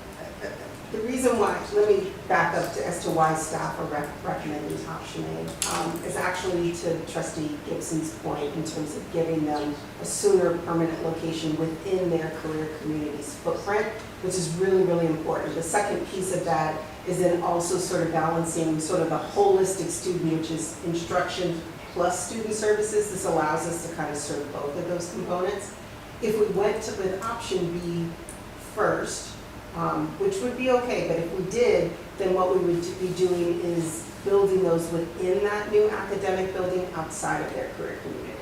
the reason why, let me back up as to why staff are recommending option A, is actually to Trustee Gibson's point in terms of giving them a sooner permanent location within their career community's footprint, which is really, really important. The second piece of that is then also sort of balancing sort of the holistic student, which is instruction plus student services. This allows us to kind of serve both of those components. If we went with option B first, which would be okay, but if we did, then what we would be doing is building those within that new academic building outside of their career community.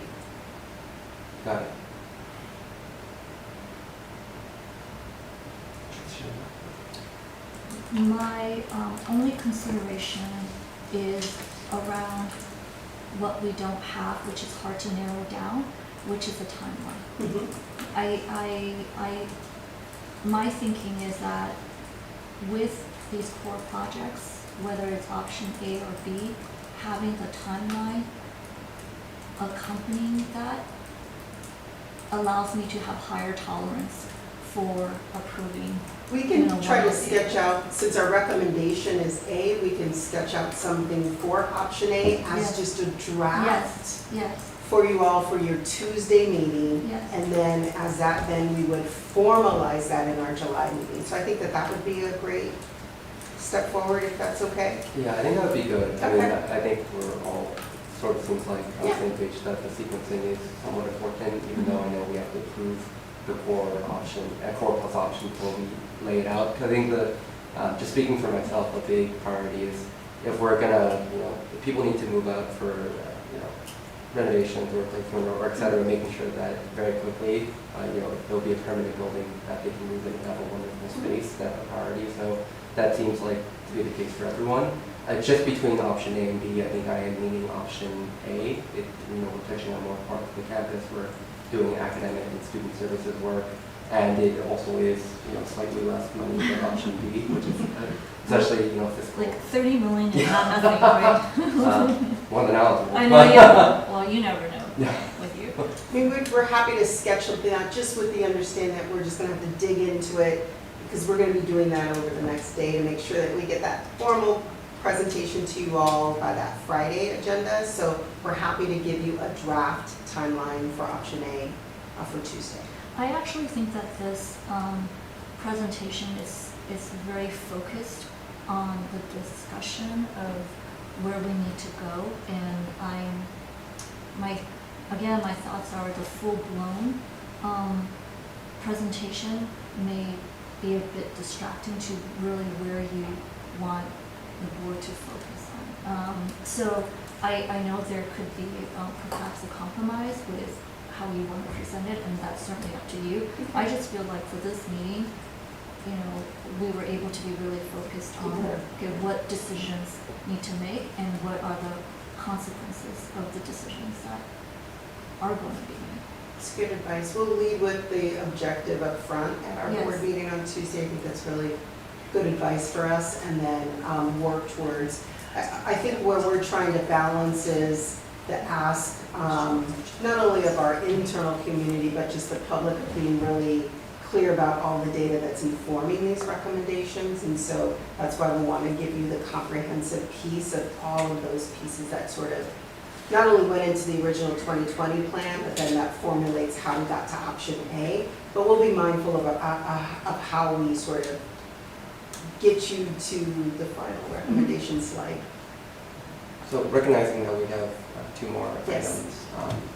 Got it. My only consideration is around what we don't have, which is hard to narrow down, which is the timeline. My thinking is that with these core projects, whether it's option A or B, having the timeline accompanying that allows me to have higher tolerance for approving. We can try to sketch out, since our recommendation is A, we can sketch out something for option A as just a draft. Yes. For you all for your Tuesday meeting. Yes. And then as that, then we would formalize that in our July meeting. So I think that would be a great step forward, if that's okay. Yeah, I think that would be good. I mean, Okay. I think we're all sort of seems like on the Yeah. same page that the sequencing is somewhat important, even though I know we have to approve the core option, core plus option before we lay it out. 'Cause I think just speaking for myself, a big priority is if we're gonna, if people need to move out for, renovations or replacement or et cetera, making sure that very quickly, there'll be a permanent building that they can move in and have a wonderful space, that's a priority. So that seems like to be the case for everyone. Just between option A and B, I think I am leaning option A. We're touching on more parts of the campus. We're doing academic and student services work, and it also is, slightly less money than option B, which is especially, fiscal. Like 30 million is not nothing, right? More than eligible. I know, yeah. Well, you never know with you. I mean, we're happy to sketch something out just with the understanding that we're just gonna have to dig into it because we're gonna be doing that over the next day to make sure that we get that formal presentation to you all by that Friday agenda. So we're happy to give you a draft timeline for option A for Tuesday. I actually think that this presentation is very focused on the discussion of where we need to go, and my thoughts are the full-blown presentation may be a bit distracting to really where you want the board to focus on. So I know there could be perhaps a compromise with how you want to present it, and that's certainly up to you. I just feel like for this meeting, we were able to be really focused on what decisions need to make and what are the consequences of the decisions that are going to be made. It's good advice. We'll lead with the objective up front at our board Yes. meeting on Tuesday. I think that's really good advice for us, and then work towards. I think where we're trying to balance is the ask, not only of our internal community, but just the public being really clear about all the data that's informing these recommendations. And so that's why we want to give you the comprehensive piece of all of those pieces that sort of not only went into the original 2020 plan, but then that formulates how we got to option A. But we'll be mindful of how we sort of get you to the final recommendation slide. So recognizing that we have two more Yes. items,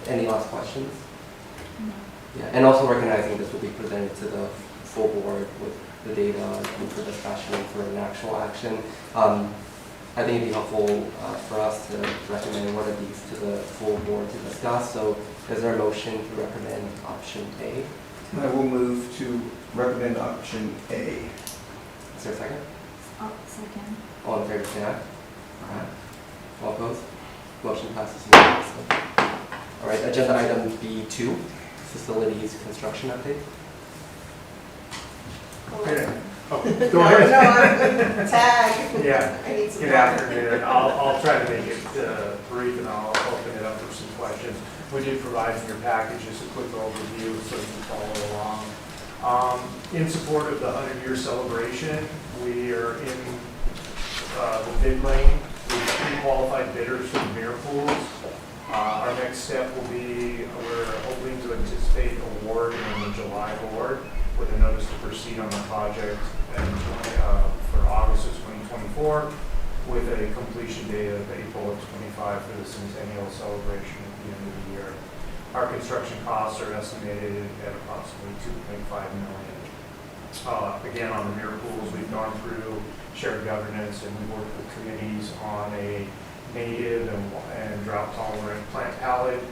any last questions? Yeah, and also recognizing this will be presented to the full board with the data and for discussion and for an actual action. I think it'd be helpful for us to recommend one of these to the full board to discuss. So is there a motion to recommend option A? I will move to recommend option A. Is there a second? Oh, second. All in favor, say aye. Aye. All opposed? Motion passes unanimously. All right, agenda item B2, facilities construction update. Oh, go No, ahead. I'm tag. Yeah. I need some Good water. afternoon. I'll try to make it brief and I'll open it up for some questions. We did provide in your package just a quick overview so you can follow along. In support of the 100-year celebration, we are in the bid lane with pre-qualified bidders for the mirror pools. Our next step will be, we're hoping to anticipate award in the July award with a notice to proceed on the project and for August of 2024 with a completion date of April of 25 for the centennial celebration at the end of the year. Our construction costs are estimated at approximately $2.5 million. Again, on the mirror pools, we've gone through shared governance and we've worked with committees on a native and drought tolerant plant palette,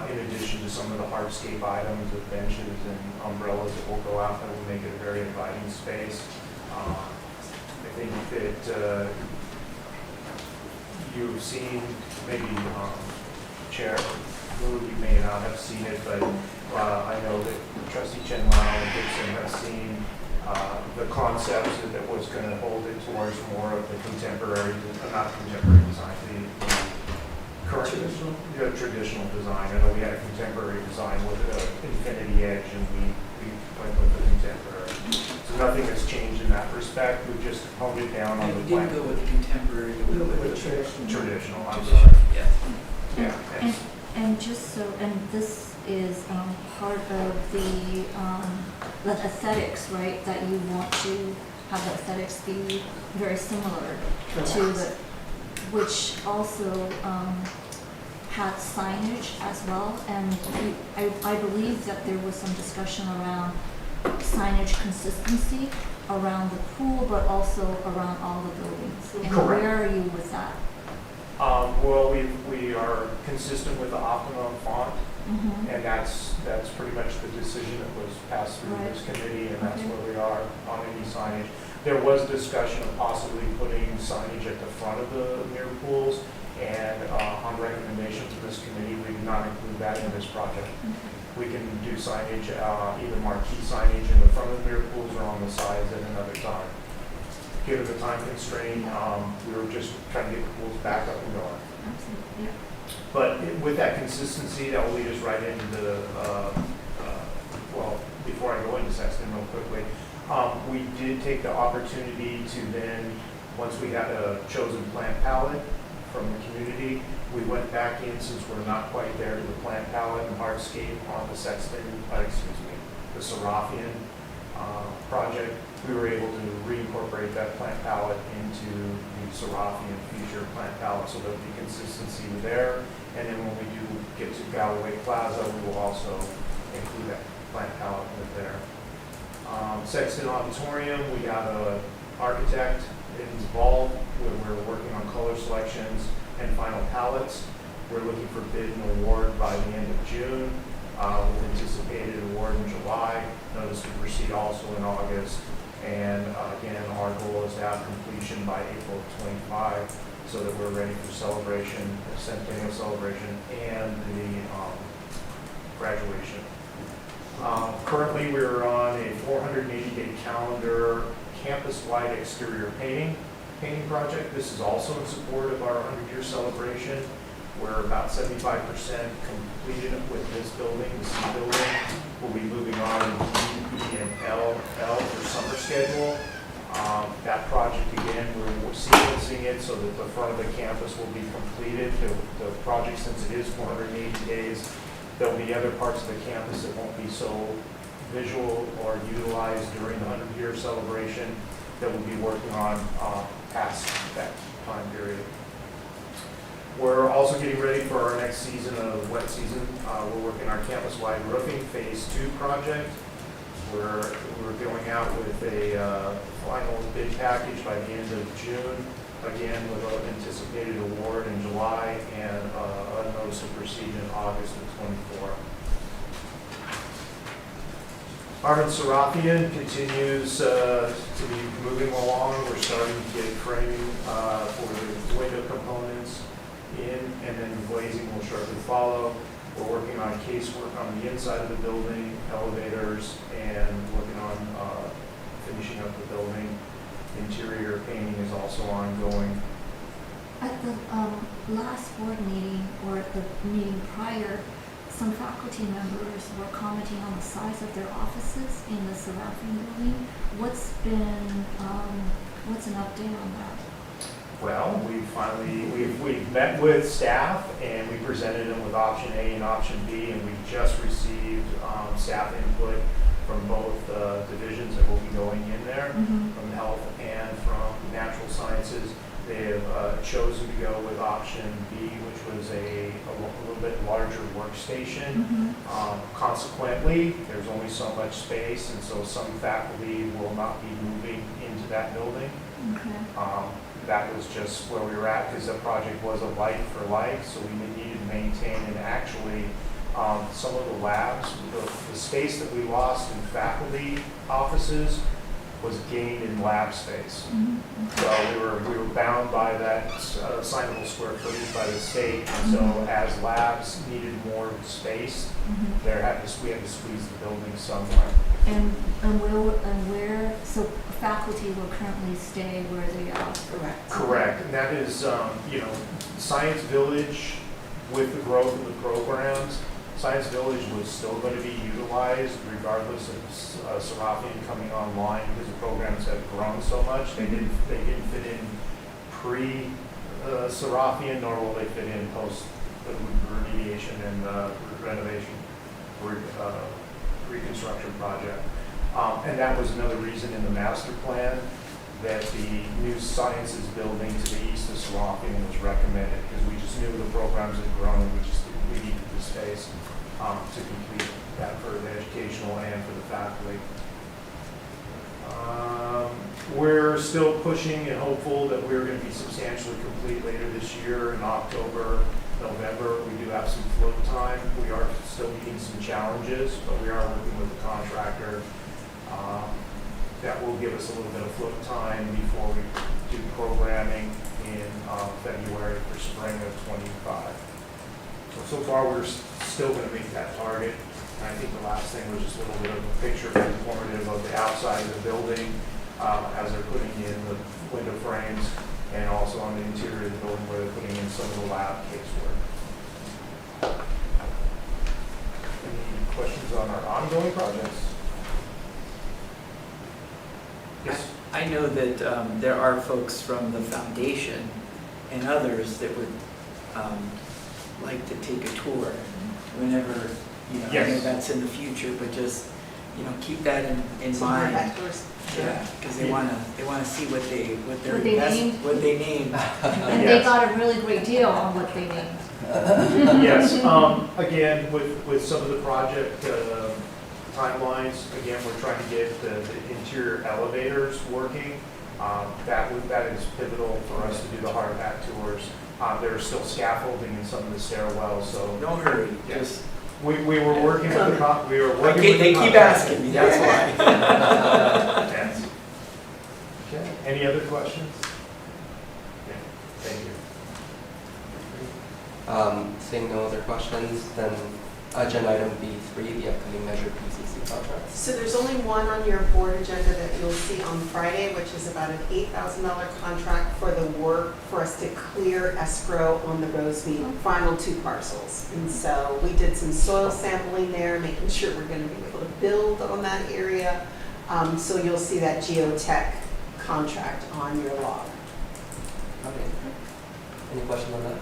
in addition to some of the hardscape items of benches and umbrellas that will go out that will make it a very inviting space. I think that you've seen, maybe Chair Wu, you may not have seen it, but I know that Trustee Chen Lau and Dixon have seen the concepts that was going to hold it towards more of the contemporary, not contemporary design, the current traditional design. I know we had a contemporary design with an infinity edge, and we went with the contemporary. So nothing has changed in that respect. We just honed it down on the We plan. didn't go with the contemporary, we went with the traditional. Traditional, I'm sorry. Yeah. Yeah. And just so, and this is part of the aesthetics, right? That you want to have the aesthetics be very similar to the, which also had signage as well. And I believe that there was some discussion around signage consistency around the pool, but also around all the buildings. And Correct. where are you with that? Well, we are consistent with the optimum font, Mm-hmm. and that's pretty much the decision that was passed through Right. this committee, and that's Okay. where we are on any signage. There was discussion of possibly putting signage at the front of the mirror pools, and on recommendation from this committee, we did not include that in this project. We can do signage, either marquee signage in the front of the mirror pools or on the sides at another time. Given the time constraint, we were just trying to get the pools back up and going. Absolutely, yeah. But with that consistency, that will lead us right into the, well, before I go into Sexton real quickly, we did take the opportunity to then, once we had a chosen plant palette from the community, we went back in, since we're not quite there, to the plant palette and hardscape on the Sexton, the Seraphian project. We were able to reincorporate that plant palette into the Seraphian future plant palette, so there'll be consistency there. And then when we do get to Galloway Plaza, we will also include that plant palette with there. Sexton Auditorium, we got an architect involved, where we're working on color selections and final palettes. We're looking for bid and award by the end of June, with anticipated award in July, notice to proceed also in August. And again, our goal is to have completion by April of 25, so that we're ready for celebration, the centennial celebration, and the graduation. Currently, we're on a 480-day calendar campus-wide exterior painting project. This is also in support of our 100-year celebration. We're about 75% completed with this building, the C building. We'll be moving on to D, E, and L for summer schedule. That project, again, we're sequencing it so that the front of the campus will be completed. The project, since it is 480 days, there'll be other parts of the campus that won't be so visual or utilized during the 100-year celebration that we'll be working on past that time period. We're also getting ready for our next season of wet season. We're working our campus-wide roofing phase 2 project. We're going out with a final bid package by the end of June, again with an anticipated award in July and a notice of proceed in August of 24. Armin Serafian continues to be moving along. We're starting to get framing for the window components in, and then the glazing will shortly follow. We're working on casework on the inside of the building, elevators, and working on finishing up the building. Interior painting is also ongoing. At the last board meeting, or at the meeting prior, some faculty members were commenting on the size of their offices in the Serafian building. What's an update on that? Well, we've met with staff and we presented them with option A and option B, and we just received staff input from both divisions that will be going in there, from health and from natural sciences. They have chosen to go with option B, which was a little bit larger workstation. Consequently, there's only so much space, and so some faculty will not be moving into that building. That was just where we were at because the project was a like for like, so we needed to maintain, and actually some of the labs, the space that we lost in faculty offices was gained in lab space. So we were bound by that assignable square footage by the state, and so as labs needed more space, we had to squeeze the building somewhere. And where, so faculty will currently stay where they are? Correct. Correct, and that is, Science Village, with the growth of the programs, Science Village was still going to be utilized regardless of Serafian coming online because the programs have grown so much. They didn't fit in pre-Serafian, nor will they fit in post the remediation and renovation, reconstruction project. And that was another reason in the master plan that the new sciences building to the east of Serafian was recommended, because we just knew the programs had grown and we needed the space to complete that for the educational and for the faculty. We're still pushing and hopeful that we're going to be substantially complete later this year in October, November. We do have some float time. We are still meeting some challenges, but we are working with the contractor. That will give us a little bit of float time before we do programming in February for spring of 25. So far, we're still going to make that target. And I think the last thing was just a little bit of a picture informative of the outside of the building as they're putting in the window frames, and also on the interior of the building where they're putting in some of the lab casework. Any questions on our ongoing projects? Yes. I know that there are folks from the foundation and others that would like to take a tour whenever, I know that's in the future, but just, keep that in mind. Yeah, because they want to see what they named. And they got a really great deal on what they named. Yes, again, with some of the project timelines, again, we're trying to get the interior elevators working. That is pivotal for us to do the hard hat tours. There's still scaffolding in some of the stairwells, so. Don't hurry, Yes. We were working with the They keep asking me, that's why. Yes. Okay, any other questions? Okay, thank you. Seeing no other questions, then Agenda item B3, the upcoming measure PCC contracts. So there's only one on your board agenda that you'll see on Friday, which is about an $8,000 contract for the work for us to clear escrow on the Rosemead final 2 parcels. And so we did some soil sampling there, making sure we're going to be able to build on that area. So you'll see that geotech contract on your log. Okay. Any questions on that?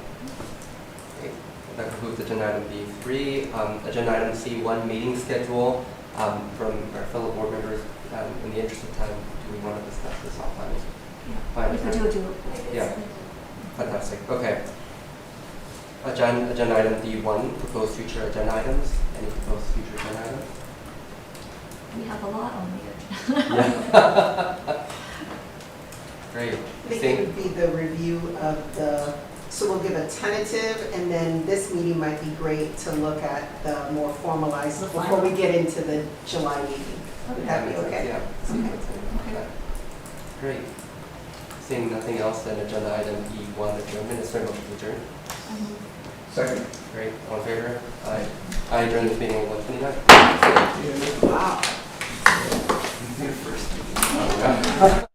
Okay. That concludes agenda item B3. Agenda item C1, meeting schedule. From our fellow board members, in the interest of time, do we want to discuss this offline? Fine. We could do it. Yeah. Fantastic. Okay. Agenda item D1, proposed future agenda items. Any proposed future agenda items? We have a lot on the agenda. Yeah. Great. I think it would be the review of the, so we'll give a tentative, and then this meeting might be great to look at the more formalized The before final. we get into the July meeting. Would that be makes sense, okay? Yeah. Okay. Great. Seeing nothing else, then agenda item E1, adjournment. Is there a motion to adjourn? Second. Great. All in favor? Aye. I adjourn this meeting at 1:29. Wow. Wow.